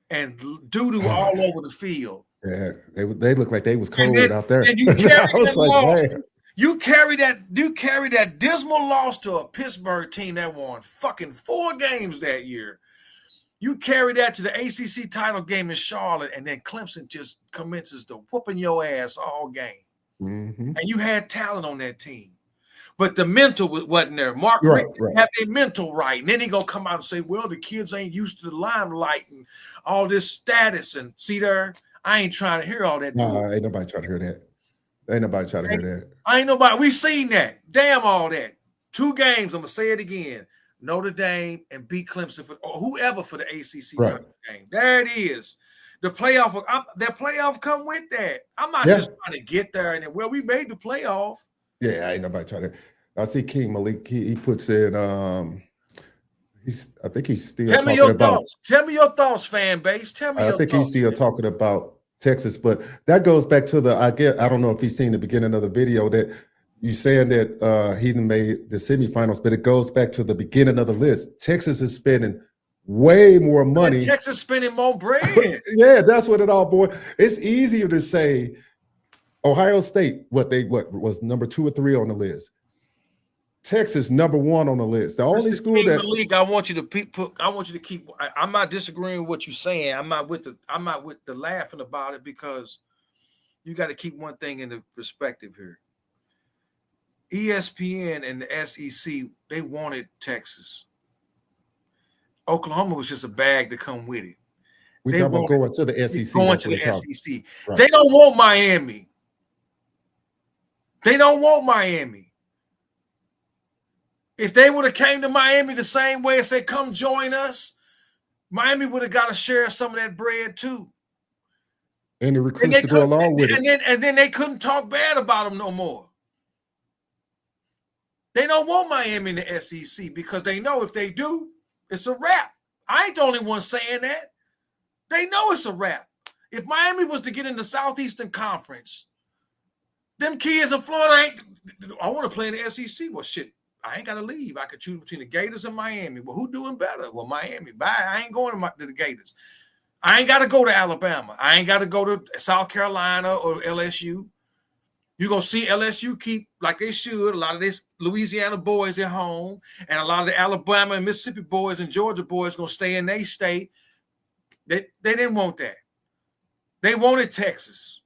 and doo-doo all over the field. Yeah, they look like they was cold out there. And you carry that dismal loss to a Pittsburgh team that won fucking 4 games that year. You carry that to the ACC title game in Charlotte, and then Clemson just commences to whooping your ass all game. Mm-hmm. And you had talent on that team. But the mental wasn't there. Mark Richt didn't have their mental right. And then he going to come out and say, well, the kids ain't used to the limelight and all this status. And see there, I ain't trying to hear all that. No, ain't nobody trying to hear that. Ain't nobody trying to hear that. Ain't nobody. We seen that. Damn all that. 2 games. I'm going to say it again. Notre Dame and beat Clemson or whoever for the ACC title game. There it is. The playoff, that playoff come with that. I'm not just trying to get there and then, well, we made the playoff. Yeah, ain't nobody trying to. I see King Malik. He puts in. I think he's still talking about. Tell me your thoughts, fan base. Tell me. I think he's still talking about Texas, but that goes back to I don't know if he's seen the beginning of the video that you saying that he made the semifinals, but it goes back to the beginning of the list. Texas is spending way more money. Texas spending more bread. Yeah, that's what it all boy. It's easier to say Ohio State, what was number 2 or 3 on the list. Texas #1 on the list. The only school King that Malik, I want you to keep. I'm not disagreeing with what you're saying. I'm not with the laughing about it, because you got to keep one thing in the perspective here. ESPN and the SEC, they wanted Texas. Oklahoma was just a bag to come with it. we talk about going to the SEC. Going That's to what the we're SEC. Right. They don't want Miami. They don't want Miami. If they would have came to Miami the same way and said, come join us, Miami would have got to share some of that bread too. And the recruits to go along with it. And then they couldn't talk bad about them no more. They don't want Miami in the SEC because they know if they do, it's a wrap. I ain't the only one saying that. They know it's a wrap. If Miami was to get in the Southeastern Conference, them kids in Florida I want to play in the SEC. Well, shit, I ain't got to leave. I could choose between the Gators and Miami. Well, who doing better? Well, Miami. Bye. I ain't going to the Gators. I ain't got to go to Alabama. I ain't got to go to South Carolina or LSU. You're going to see LSU keep, like they should, a lot of these Louisiana boys at home, and a lot of the Alabama and Mississippi boys and Georgia boys going to stay in their state. They didn't want that. They wanted Texas.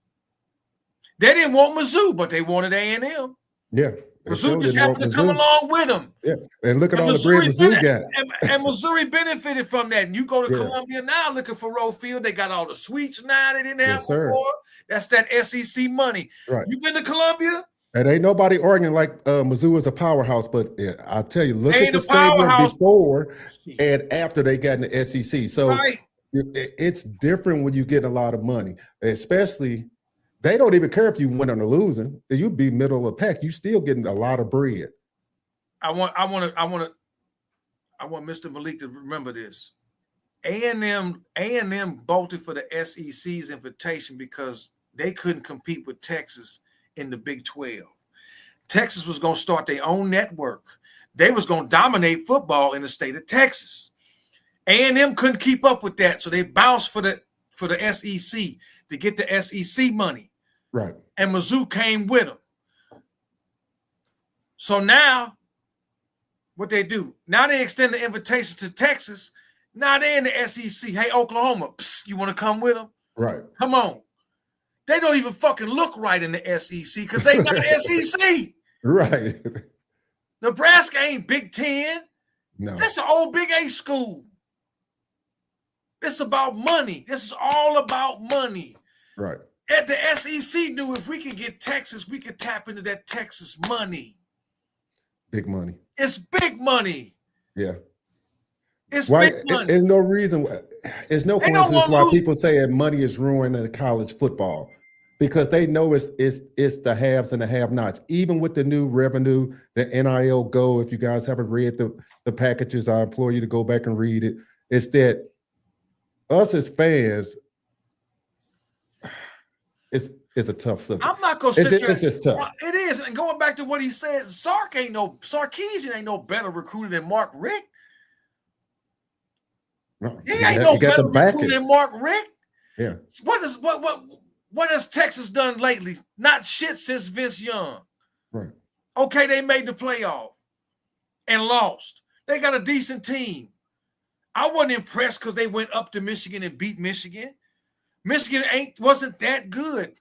They didn't want Mizzou, but they wanted A&M. Yeah. Mizzou just happened to come along with them. Yeah. And look at all the bread Mizzou got. And Missouri benefited from that. And you go to Columbia now looking for Roe Field. They got all the suites now they didn't have before. That's that SEC money. Right. You been to Columbia? And ain't nobody arguing like Mizzou is a powerhouse, but I'll tell you, look at the stadium before and after they got in the SEC. So it's different when you get a lot of money, especially they don't even care if you win or losing. You'd be middle of the pack. You still getting a lot of bread. I want Mr. Malik to remember this. A&M bolted for the SEC's invitation because they couldn't compete with Texas in the Big 12. Texas was going to start their own network. They was going to dominate football in the state of Texas. A&M couldn't keep up with that, so they bounced for the SEC to get the SEC money. Right. And Mizzou came with them. So now, what they do? Now they extend the invitation to Texas. Now they're in the SEC. Hey, Oklahoma, you want to come with them? Right. Come on. They don't even fucking look right in the SEC because they not SEC. Right. Nebraska ain't Big Ten. No. That's an old Big 8 school. It's about money. This is all about money. Right. At the SEC knew if we could get Texas, we could tap into that Texas money. Big money. It's big money. Yeah. It's big money. There's no reason. There's no coincidence why people say that money is ruining college football, because they know it's the haves and the have-nots. Even with the new revenue, the NIL Go, if you guys haven't read the packages, I implore you to go back and read it. It's that us as fans, it's a tough subject. I'm not gonna sit there. It's just tough. It is. And going back to what he said, Sarkisian ain't no better recruiter than Mark Richt. No, He ain't no better recruiter than Mark Richt. Yeah. What has Texas done lately? Not shit since Vince Young. Right. Okay, they made the playoff and lost. They got a decent team. I wasn't impressed because they went up to Michigan and beat Michigan. Michigan wasn't that good.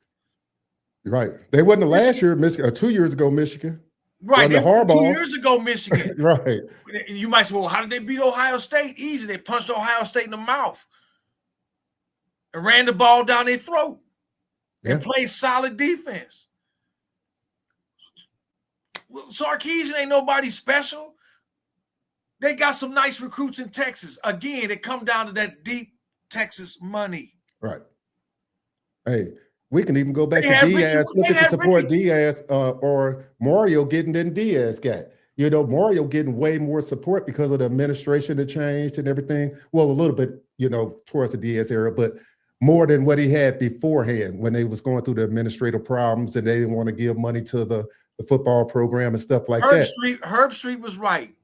Right. They wasn't last year, Michigan, 2 years ago, Michigan. Right. They were 2 years ago, Michigan. Right. And you might say, well, how did they beat Ohio State? Easy. They punched Ohio State in the mouth and ran the ball down their throat and played solid defense. Well, Sarkisian ain't nobody special. They got some nice recruits in Texas. Again, it come down to that deep Texas money. Right. Hey, we can even go back to Diaz. Look at the support Diaz or Mario getting than Diaz got. You know, Mario getting way more support because of the administration that changed and everything. Well, a little bit, towards the Diaz era, but more than what he had beforehand when they was going through the administrative problems and they didn't want to give money to the football program and stuff like that. Herb Street was right.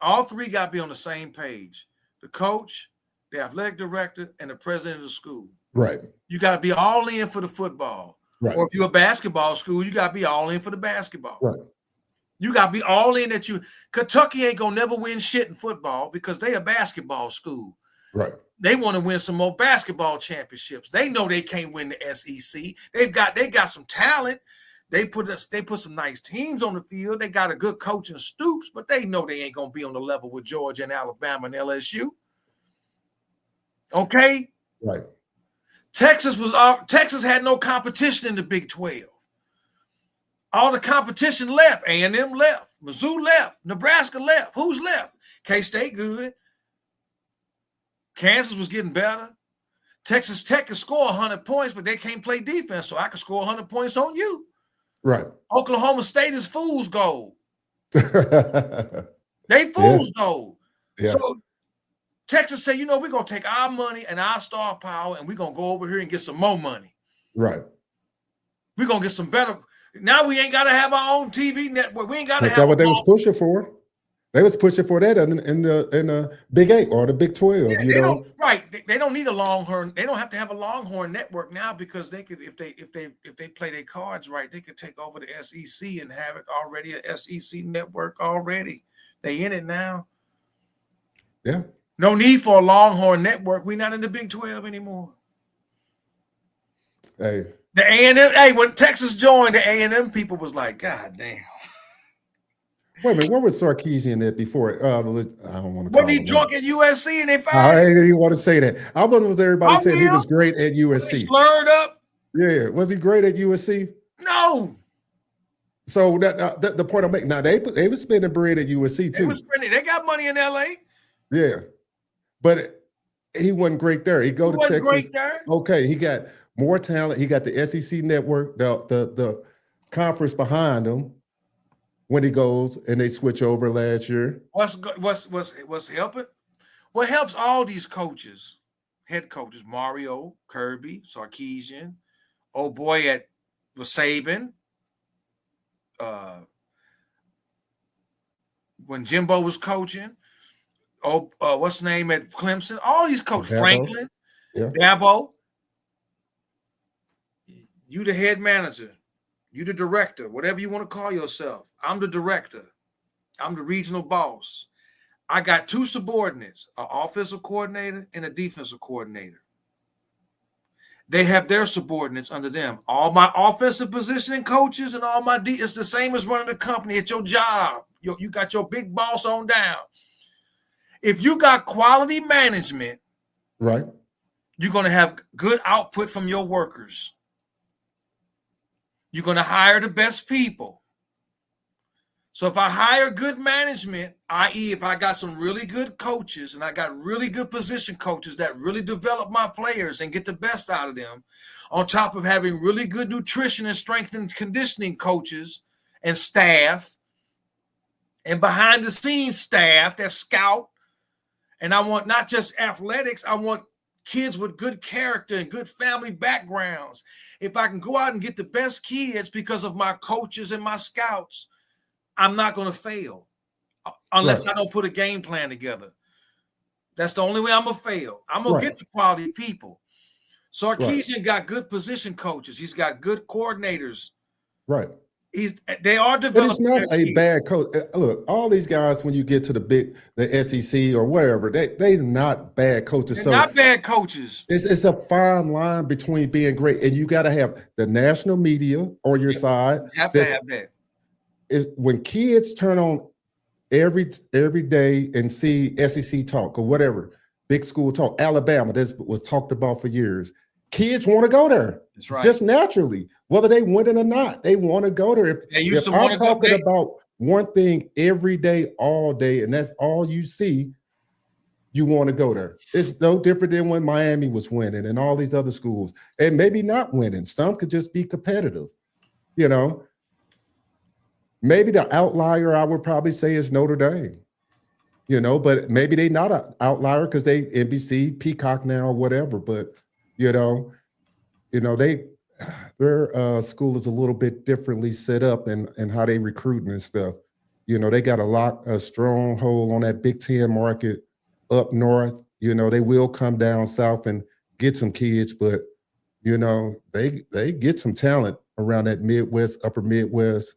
All three got to be on the same page. The coach, the athletic director, and the president of the school. Right. You got to be all in for the football. Right. Or if you're a basketball school, you got to be all in for the basketball. Right. You got to be all in that you. Kentucky ain't going to never win shit in football because they a basketball school. Right. They want to win some more basketball championships. They know they can't win the SEC. They got some talent. They put some nice teams on the field. They got a good coach in Stoops, but they know they ain't going to be on the level with Georgia and Alabama and LSU. Okay? Right. Texas had no competition in the Big 12. All the competition left. A&M left. Mizzou left. Nebraska left. Who's left? K-State good. Kansas was getting better. Texas Tech can score 100 points, but they can't play defense, so I can score 100 points on you. Right. Oklahoma State is fool's gold. They fool's gold. Yeah. So Texas said, we're going to take our money and our star power, and we're going to go over here and get some more money. Right. We're going to get some better. Now we ain't got to have our own TV network. We ain't got to have. That's what they was pushing for. They was pushing for that in the Big 8 or the Big 12. Yeah, they don't need a Longhorn. They don't have to have a Longhorn network now because they could, if they play their cards right, they could take over the SEC and have it already a SEC network already. They in it now. Yeah. No need for a Longhorn network. We're not in the Big 12 anymore. Hey. The A&M. Hey, when Texas joined, the A&M people was like, God damn. Wait a minute, where was Sarkisian at before? I don't want to call him. Wasn't he drunk at USC and they fired I him? didn't want to say that. I wasn't. Was everybody said he was great at USC? He slurred up. Yeah, was he great at USC? No. So that the point I'm making. Now they was spending bread at USC too. They got money in LA. Yeah, but he wasn't great there. He go to Texas. Great there. Okay, he got more talent. He got the SEC network, the conference behind him. When he goes and they switch over last year, what's helping? What helps all these coaches, head coaches, Mario, Kirby, Sarkisian, old boy at Saban, when Jimbo was coaching, what's the name at Clemson? All these coaches, Dabo. Franklin, yeah. Dabo, you the head manager. You the director, whatever you want to call yourself. I'm the director. I'm the regional boss. I got two subordinates, an offensive coordinator and a defensive coordinator. They have their subordinates under them. All my offensive positioning coaches and all my it's the same as running a company. It's your job. You got your big boss on down. If you got quality management, right, you're going to have good output from your workers. You're going to hire the best people. So if I hire good management, i.e. if I got some really good coaches and I got really good position coaches that really develop my players and get the best out of them, on top of having really good nutrition and strength and conditioning coaches and staff and behind the scenes staff that scout, and I want not just athletics, I want kids with good character and good family backgrounds. If I can go out and get the best kids because of my coaches and my scouts, I'm not going to fail unless I don't put a game plan together. That's the only way I'm going to fail. I'm going to get the quality people. Sarkisian got good position coaches. He's got good coordinators. Right. They are developing. But it's not a bad coach. Look, all these guys, when you get to the SEC or whatever, they're not bad coaches. They're not bad coaches. It's a fine line between being great, and you got to have the national media on your side. You have to have that. Is when kids turn on every day and see SEC talk or whatever, big school talk, Alabama, this was talked about for years. Kids want to go there. That's right. Just naturally, whether they win it or not, they want to go there. If I'm talking about one thing every day, all day, and that's all you see, you want to go there. It's no different than when Miami was winning and all these other schools, and maybe not winning. Some could just be competitive, you know. Maybe the outlier I would probably say is Notre Dame, you know, but maybe they're not an outlier because they NBC, Peacock now, or whatever. But their school is a little bit differently set up and how they recruit and stuff. You know, they got a stronghold on that Big Ten market up north. You know, they will come down south and get some kids, but you know, they get some talent around that Midwest, upper Midwest.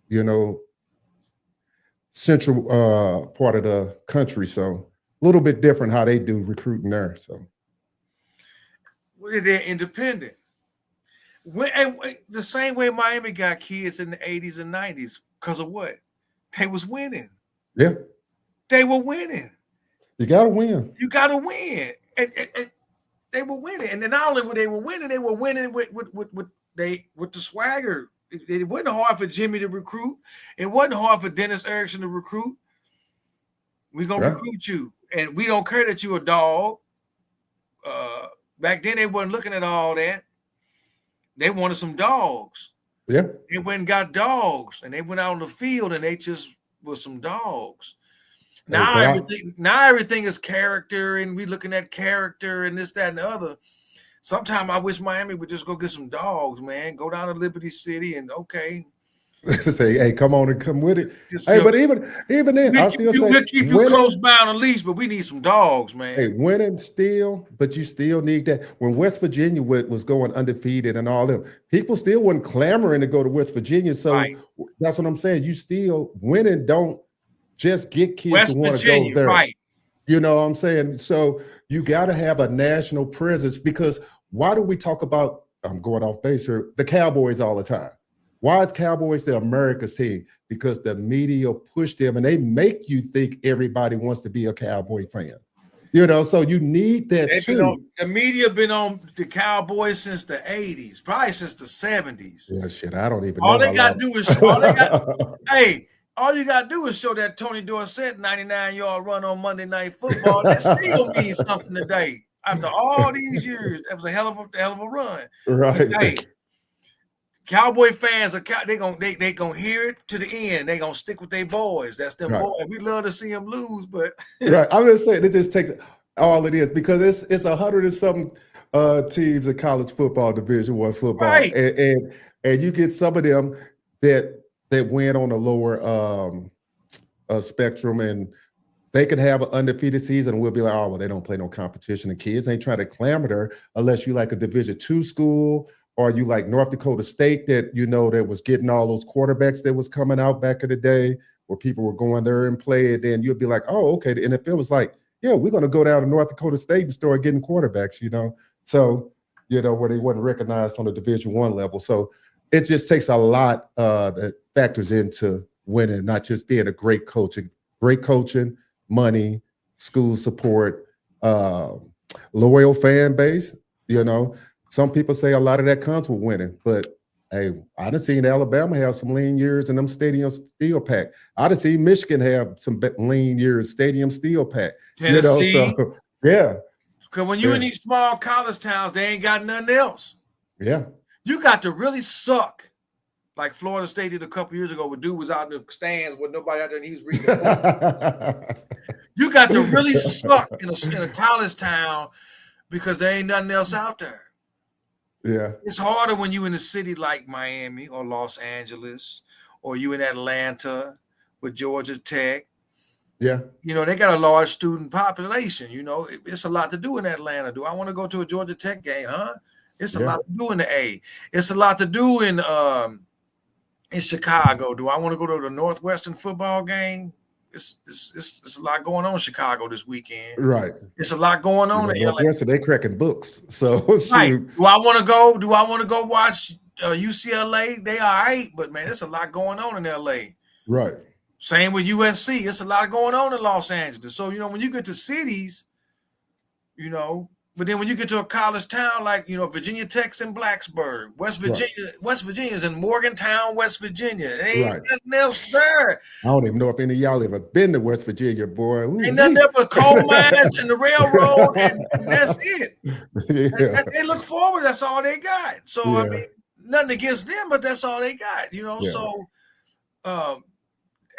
You know, central part of the country. So a little bit different how they do recruiting there. So they're independent. The same way Miami got kids in the 80s and 90s because of what? They was winning. Yeah. They were winning. You got to win. You got to win. And they were winning. And then not only were they winning with the swagger. It wasn't hard for Jimmy to recruit. It wasn't hard for Dennis Erickson to recruit. We're going to recruit you. And we don't care that you're a dog. Back then, they wasn't looking at all that. They wanted some dogs. Yeah. They went and got dogs. And they went out on the field and they just were some dogs. Now everything is character, and we looking at character and this, that, and the other. Sometimes I wish Miami would just go get some dogs, man. Go down to Liberty City and say, hey, come on and come with it. But even then, I still say we'll keep you close by on the leash, but we need some dogs, man. Hey, winning still, but you still need that. When West Virginia was going undefeated and all them, people still weren't clamoring to go to West Virginia. So that's what I'm saying. You still winning. Don't just get kids to want to go there. Right. You know what I'm saying? So you got to have a national presence, because why do we talk about, I'm going off base here, the Cowboys all the time? Why is Cowboys the America's team? Because the media push them and they make you think everybody wants to be a Cowboy fan. You know, so you need that too. The media been on the Cowboys since the 80s, probably since the 70s. Yeah, shit, I don't even know. All you got to do is show that Tony Dorsett 99-yard run on Monday Night Football. That still means something today. After all these years, that was a hell of a run. Right. Hey, Cowboy fans they gonna hear it to the end. They gonna stick with their boys. That's them boys. We love to see them lose, but right. I'm just saying it just takes all it is, because it's 100 and something teams in college football, Division I football, right. and you get some of them that win on a lower spectrum, and they could have an undefeated season, and we'll be like, oh, well, they don't play no competition. The kids ain't trying to clamor there unless you like a Division II school, or you like North Dakota State that, you know, that was getting all those quarterbacks that was coming out back in the day where people were going there and play it. Then you'd be like, oh, okay. The NFL was like, yeah, we're going to go down to North Dakota State and start getting quarterbacks, you know? So, you know, where they wasn't recognized on the Division I level. So it just takes a lot that factors into winning, not just being a great coaching, money, school support, loyal fan base, you know. Some people say a lot of that comes with winning, but hey, I done seen Alabama have some lean years and them stadiums still packed. I done seen Michigan have some lean years, stadium still packed. Tennessee, you know, so yeah. Because when you in these small college towns, they ain't got nothing else. Yeah. You got to really suck. Like Florida State did a couple years ago, where dude was out in the stands with nobody out there and he was reading the book. You got to really suck in a college town because there ain't nothing else out there. Yeah. It's harder when you in a city like Miami or Los Angeles, or you in Atlanta with Georgia Tech. Yeah. You know, they got a large student population. You know, it's a lot to do in Atlanta. Do I want to go to a Georgia Tech game, huh? It's a lot to do in the A. It's a lot to do in Chicago. Do I want to go to the Northwestern football game? It's a lot going on in Chicago this weekend. Right. It's a lot going on in LA. They cracking books. So right. Do I want to go watch UCLA? They all right, but man, there's a lot going on in LA. Right. Same with USC. It's a lot going on in Los Angeles. So, you know, when you get to cities, you know, but then when you get to a college town like, you know, Virginia Tech's in Blacksburg, West Virginia's in Morgantown, West Virginia. There ain't nothing else there. I don't even know if any of y'all ever been to West Virginia, boy. Ooh, ain't nothing there but coal mines and the railroad, and that's it. Yeah. They look forward. That's all they got. So, I mean, nothing against them, but that's all they got, you know. So,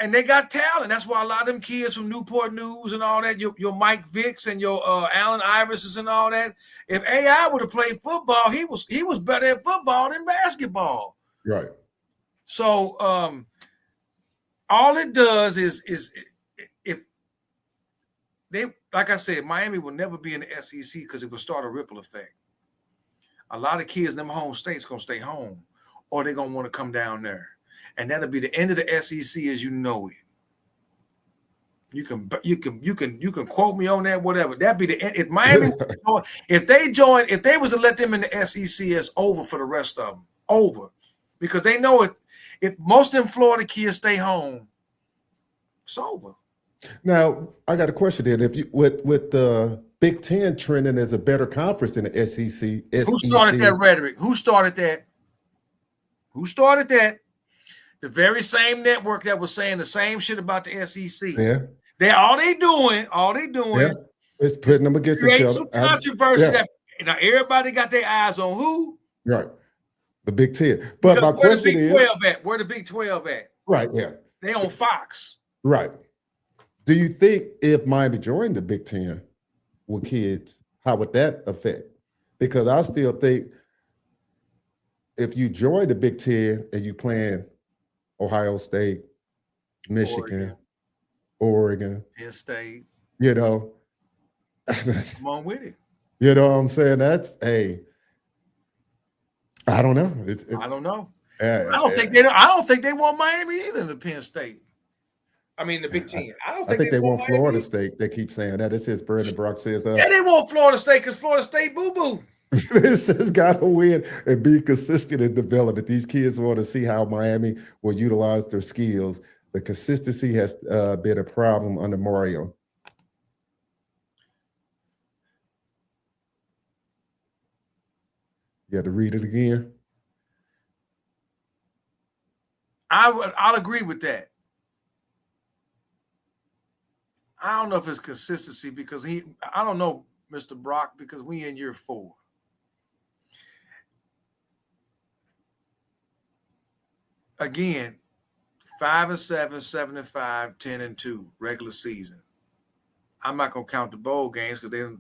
and they got talent. That's why a lot of them kids from Newport News and all that, your Mike Vicks and your Allen Iversons and all that. If AI would have played football, he was better at football than basketball. Right. So all it does is if they, like I said, Miami will never be in the SEC because it will start a ripple effect. A lot of kids in them home states gonna stay home, or they're gonna want to come down there. And that'll be the end of the SEC as you know it. You can quote me on that, whatever. That'd be the end. If Miami, if they was to let them in the SEC, it's over for the rest of them. Over, because they know if most of them Florida kids stay home, it's over. Now, I got a question then. If you with the Big Ten trending as a better conference than the SEC, Who started that rhetoric? Who started that? The very same network that was saying the same shit about the SEC. Yeah. All they doing is putting them against each other. Some controversy that now everybody got their eyes on who? Right. The Big Ten. But because my question is, where the Big 12 at? Right, yeah. They on Fox. Right. Do you think if Miami joined the Big Ten with kids, how would that affect? Because I still think if you join the Big Ten and you playing Ohio State, Michigan, Oregon, Penn State, come on with it. You know what I'm saying? That's I don't know. I don't know. I don't think they want Miami either in the Penn State. I mean the Big Ten. I think they want Florida State. They keep saying that. It says Brandon Brock says they want Florida State because Florida State boo-boo. This has got to win and be consistent in development. These kids want to see how Miami will utilize their skills. The consistency has been a problem under Mario. You got to read it again. I'll agree with that. I don't know if it's consistency because I don't know, Mr. Brock, because we in year 4. Again, 5-7, 7-5, 10-2 regular season. I'm not gonna count the bowl games because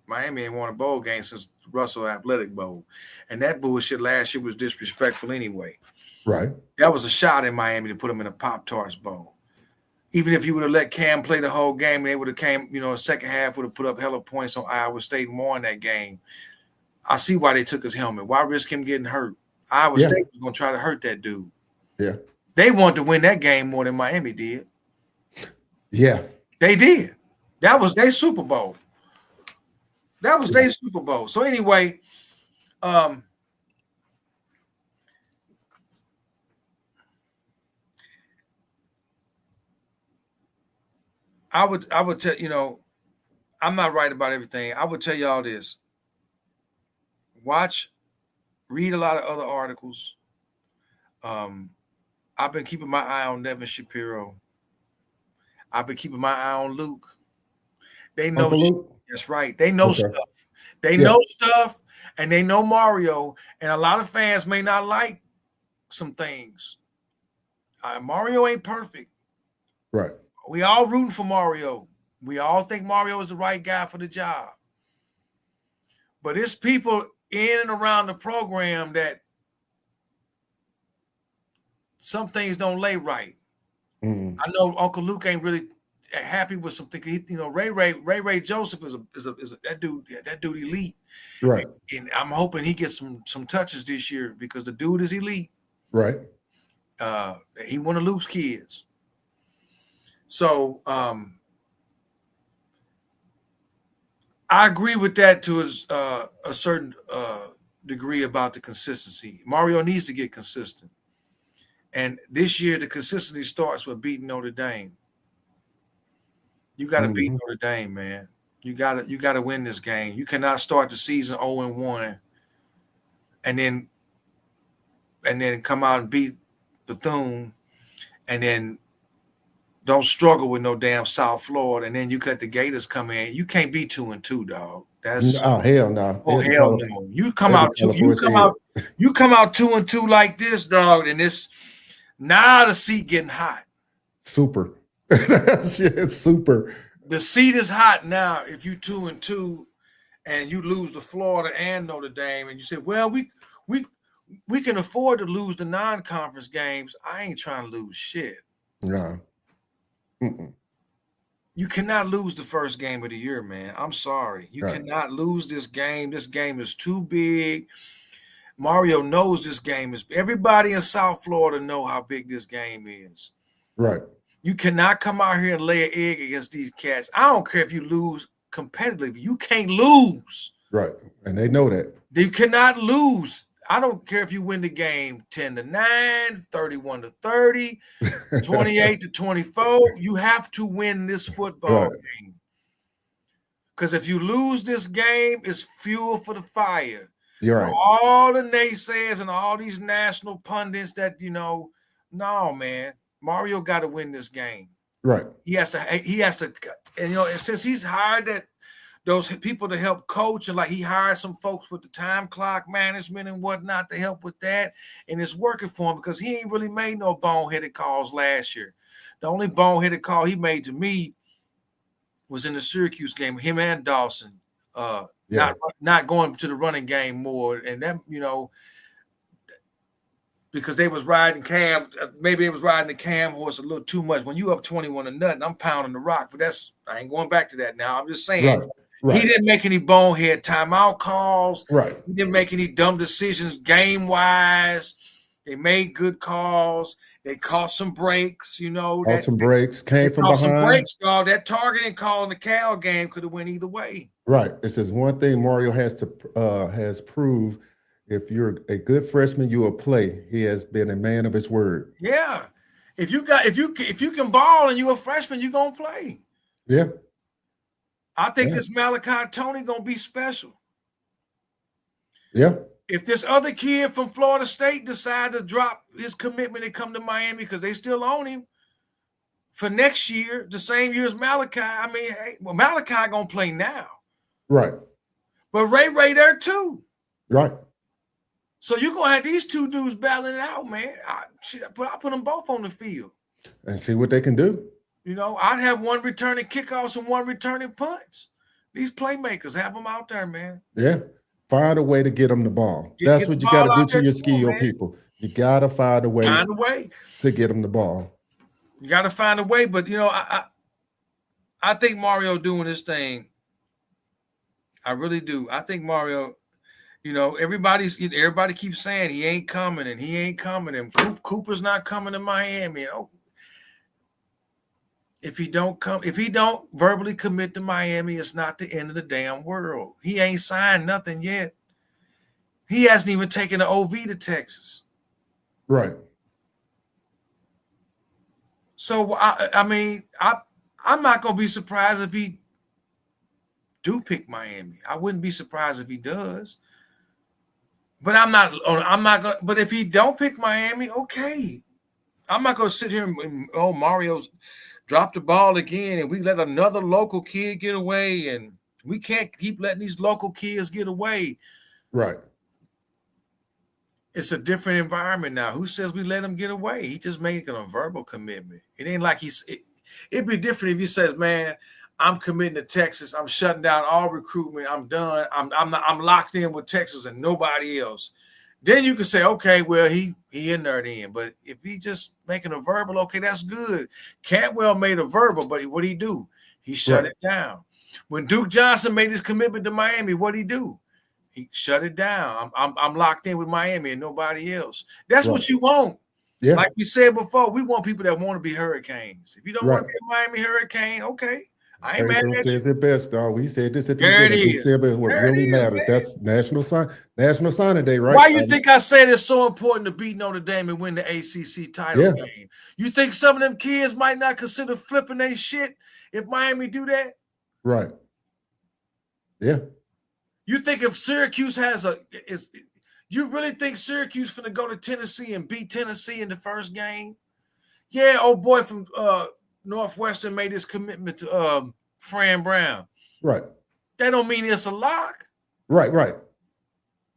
Miami ain't won a bowl game since Russell Athletic Bowl, and that bullshit last year was disrespectful anyway. Right. That was a shot in Miami to put them in a Pop-Tarts Bowl. Even if you would have let Cam play the whole game, they would have came, the second half would have put up hella points on Iowa State and won that game. I see why they took his helmet. Why risk him getting hurt? Iowa State was going to try to hurt that dude. Yeah. They wanted to win that game more than Miami did. Yeah. They did. That was their Super Bowl. Their Super Bowl. So anyway, I would tell, I'm not right about everything. I would tell y'all this. Read a lot of other articles. I've been keeping my eye on Nevin Shapiro. I've been keeping my eye on Luke. They know Luke? That's right. They know stuff. They know stuff, and they know Mario. And a lot of fans may not like some things. Mario ain't perfect. Right. We all rooting for Mario. We all think Mario is the right guy for the job. But it's people in and around the program that some things don't lay right. I know Uncle Luke ain't really happy with something. Ray Joseph is that dude elite. Right. And I'm hoping he gets some touches this year because the dude is elite. Right. He one of Luke's kids. So I agree with that to a certain degree about the consistency. Mario needs to get consistent. And this year, the consistency starts with beating Notre Dame. You got to beat Notre Dame, man. You got to win this game. You cannot start the season 0-1 and then come out and beat Bethune and then don't struggle with no damn South Florida, and then you let the Gators come in. You can't be 2-2, dog. That's hell no. Oh hell no. You come out 2-2 like this, dog, and this now the seat getting hot. Super. It's super. The seat is hot now. If you 2-2 and you lose to Florida and Notre Dame, and you say, well, we can afford to lose the non-conference games. I ain't trying to lose shit. No. You cannot lose the first game of the year, man. I'm sorry. You cannot lose this game. This game is too big. Mario knows this game is. Everybody in South Florida know how big this game is. Right. You cannot come out here and lay an egg against these cats. I don't care if you lose competitively. You can't lose. Right. And they know that. You cannot lose. I don't care if you win the game 10-9, 31-30, 28-24. You have to win this football game. Because if you lose this game, it's fuel for the fire. You're right. For all the naysayers and all these national pundits that, no, man, Mario got to win this game. Right. He has to, and since he's hired those people to help coach, and like he hired some folks with the time clock management and whatnot to help with that, and it's working for him because he ain't really made no boneheaded calls last year. The only boneheaded call he made to me was in the Syracuse game, him and Dawson, not going to the running game more, and that because they was riding Cam, maybe they was riding the Cam horse a little too much. When you up 21-0, I'm pounding the rock, but I ain't going back to that now. I'm just saying he didn't make any bonehead timeout calls. Right. He didn't make any dumb decisions game-wise. They made good calls. They caught some breaks, Caught some breaks, came from behind. Some breaks, dog. That targeting call in the Cal game could have went either way. Right. It says one thing Mario has proved. If you're a good freshman, you will play. He has been a man of his word. Yeah. If you can ball and you're a freshman, you're gonna play. Yeah. I think this Malachi Tony gonna be special. Yeah. If this other kid from Florida State decide to drop his commitment and come to Miami because they still own him for next year, the same year as Malachi, Malachi gonna play now. Right. But Ray there too. Right. So you're going to have these two dudes battling it out, man. I put them both on the field. And see what they can do. I'd have one returning kickoffs and one returning punts. These playmakers, have them out there, man. Yeah. Find a way to get them the ball. That's what you got to do to your skill people. You got to find a way to get them the ball. You got to find a way. But, I think Mario doing this thing. I really do. I think Mario – everybody keeps saying he ain't coming and Cooper's not coming to Miami. If he don't verbally commit to Miami, it's not the end of the damn world. He ain't signed nothing yet. He hasn't even taken an OV to Texas. Right. So I'm not gonna be surprised if he do pick Miami. I wouldn't be surprised if he does. But I'm not going. But if he don't pick Miami, okay. I'm not going to sit here and Mario dropped the ball again, and we let another local kid get away, and we can't keep letting these local kids get away. Right. It's a different environment now. Who says we let him get away? He just making a verbal commitment. It ain't like it'd be different if he says, "Man, I'm committing to Texas. I'm shutting down all recruitment. I'm done. I'm locked in with Texas and nobody else." Then you can say, okay, well, he in there then. But if he just making a verbal, okay, that's good. Cantwell made a verbal, but what'd he do? He shut it down. When Duke Johnson made his commitment to Miami, what'd he do? He shut it down. I'm locked in with Miami and nobody else. That's what you want. Yeah. Like we said before, we want people that want to be Hurricanes. If you don't want to be a Miami Hurricane, okay. I ain't mad at you. Says it best, dog. We said this at the beginning of December. What really matters. That's National Signing Day, right? Why you think I said it's so important to beat Notre Dame and win the ACC title game? You think some of them kids might not consider flipping their shit if Miami do that? Right. Yeah. You think if Syracuse you really think Syracuse finna go to Tennessee and beat Tennessee in the first game? Yeah, old boy from Northwestern made his commitment to Fran Brown. Right. That don't mean it's a lock. Right.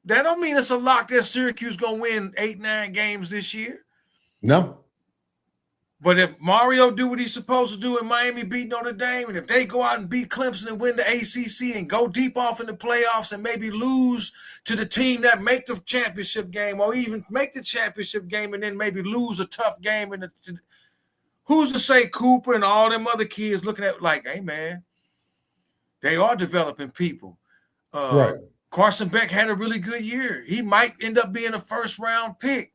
That don't mean it's a lock that Syracuse gonna win 8-9 games this year. No. But if Mario do what he's supposed to do in Miami, beat Notre Dame, and if they go out and beat Clemson and win the ACC and go deep off in the playoffs and maybe lose to the team that make the championship game, or even make the championship game and then maybe lose a tough game in who's to say Cooper and all them other kids looking at like, hey, man, they are developing people. Right. Carson Beck had a really good year. He might end up being a first-round pick.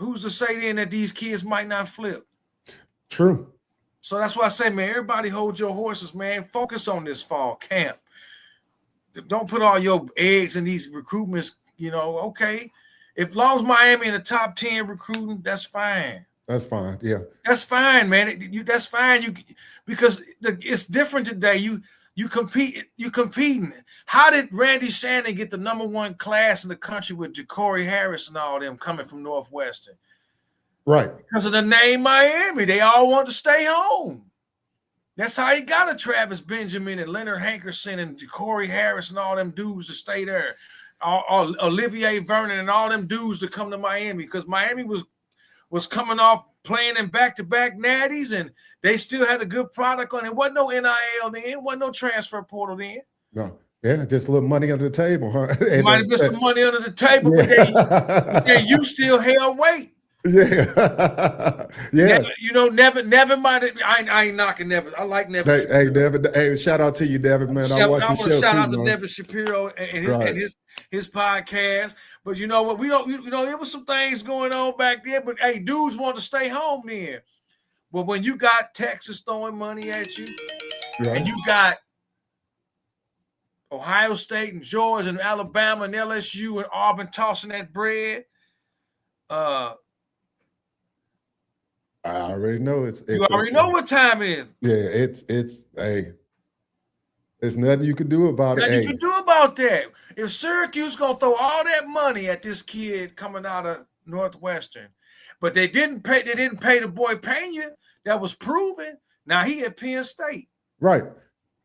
who's to say then that these kids might not flip? True. So that's why I say, man, everybody hold your horses, man. Focus on this fall camp. Don't put all your eggs in these recruitments, okay. If long as Miami in the top 10 recruiting, that's fine. That's fine. Yeah. That's fine, man. That's fine. Because it's different today. You competing. How did Randy Shannon get the #1 class in the country with Ja'Cory Harris and all them coming from Northwestern? Right. Because of the name Miami. They all want to stay home. That's how he got a Travis Benjamin and Leonard Hankerson and Ja'Cory Harris and all them dudes to stay there. Olivier Vernon and all them dudes to come to Miami, because Miami was coming off playing in back-to-back natties, and they still had a good product on it. Wasn't no NIL then, wasn't no transfer portal then. No. Yeah, just a little money under the table, huh? Might have been some money under the table, but then you still held weight. Yeah. Yeah. Never mind. I ain't knocking Nevin. I like Nevin. Hey, Devin. Hey, shout out to you, Devin, man. I want to shout out to Nevin Shapiro and his podcast. But you know what? There was some things going on back there. But hey, dudes want to stay home then. But when you got Texas throwing money at you, right, and you got Ohio State and Georgia and Alabama and LSU and Auburn tossing that bread, I already know you already know what time it is. Yeah, there's nothing you can do about it. Nothing you can do about that. If Syracuse gonna throw all that money at this kid coming out of Northwestern, but they didn't pay the boy Pena, that was proven. Now he at Penn State. Right.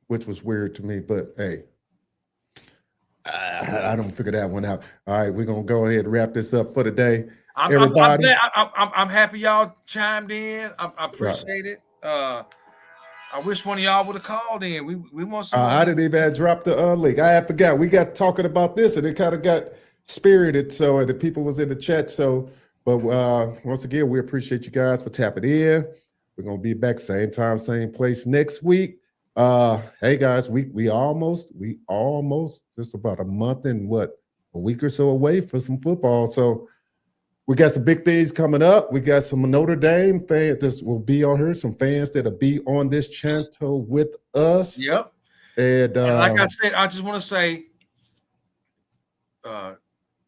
Which was weird to me, but hey, I don't figure that one out. All right, we're gonna go ahead and wrap this up for today. Everybody, I'm happy y'all chimed in. I appreciate it. I wish one of y'all would have called in. We want some. I didn't even drop the link. I forgot. We got talking about this, and it kind of got spirited. So the people was in the chat. So, but once again, we appreciate you guys for tapping in. We're gonna be back same time, same place next week. Hey guys, we almost just about a month and a week or so away for some football. So we got some big things coming up. We got some Notre Dame fans that will be on here, some fans that'll be on this channel with us. Yep. And like I said, I just want to say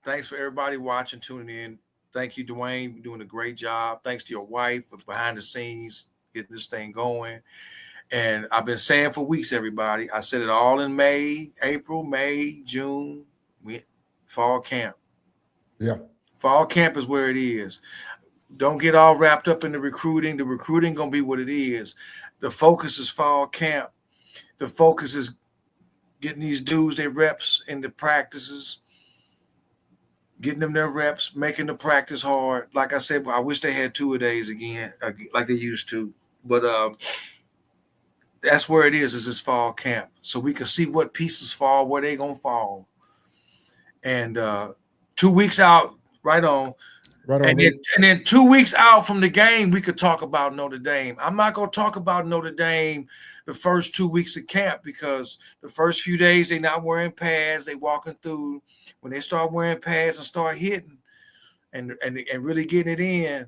thanks for everybody watching, tuning in. Thank you, Dwayne. You're doing a great job. Thanks to your wife for behind the scenes, getting this thing going. And I've been saying for weeks, everybody, I said it all in April, May, June, fall camp. Yeah. Fall camp is where it is. Don't get all wrapped up in the recruiting. The recruiting going to be what it is. The focus is fall camp. The focus is getting these dudes their reps in the practices, getting them their reps, making the practice hard. Like I said, I wish they had 2-a-days again, like they used to. But that's where it is this fall camp. So we can see what pieces fall, where they going to fall. And 2 weeks out, right on. And then 2 weeks out from the game, we could talk about Notre Dame. I'm not going to talk about Notre Dame the first 2 weeks of camp, because the first few days they're not wearing pads. They walking through. When they start wearing pads and start hitting and really getting it in.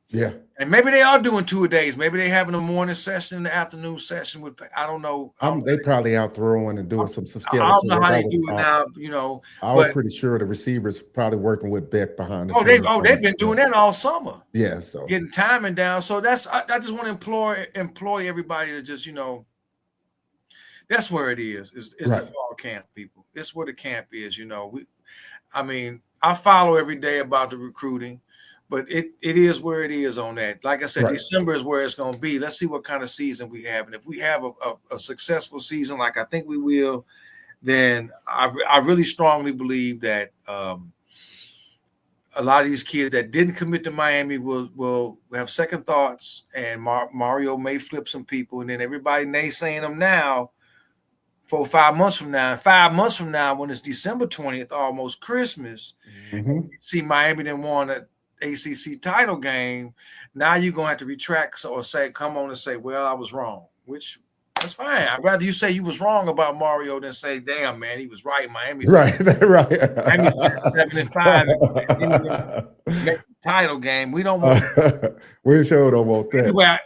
Yeah. And maybe they are doing 2-a-days. Maybe they having a morning session and an afternoon session with, I don't know. They probably out throwing and doing some skeleton. I don't know how they do it now, I was pretty sure the receivers probably working with Beck behind the scenes. They've been doing that all summer. Yeah, so getting timing down. So I just want to employ everybody to just, that's where it is. It's right. The fall camp, people. It's where the camp is, I follow every day about the recruiting. But it is where it is on that. Like I said, right. December is where it's going to be. Let's see what kind of season we have. And if we have a successful season, like I think we will, then I really strongly believe that a lot of these kids that didn't commit to Miami will have second thoughts, and Mario may flip some people. And then everybody naysaying them now, 4 or 5 months from now. 5 months from now, when it's December 20th, almost Christmas, see Miami didn't want to ACC title game. Now you're gonna have to retract or come on and say, well, I was wrong, which that's fine. I'd rather you say you was wrong about Mario than say, damn, man, he was right. Miami, right. Miami 7-5, title game. We don't want. We sure don't want that. Anyway,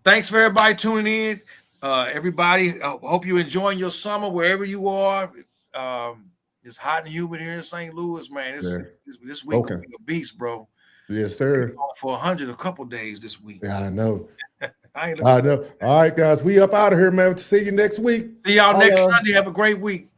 thanks for everybody tuning in. Everybody, hope you're enjoying your summer wherever you are. It's hot and humid here in St. Louis, man. This week will be a beast, bro. Yes, sir. For 100 a couple days this week. Yeah, I know. I know. All right, guys, we up out of here, man. See you next week. See y'all next Sunday. Have a great week.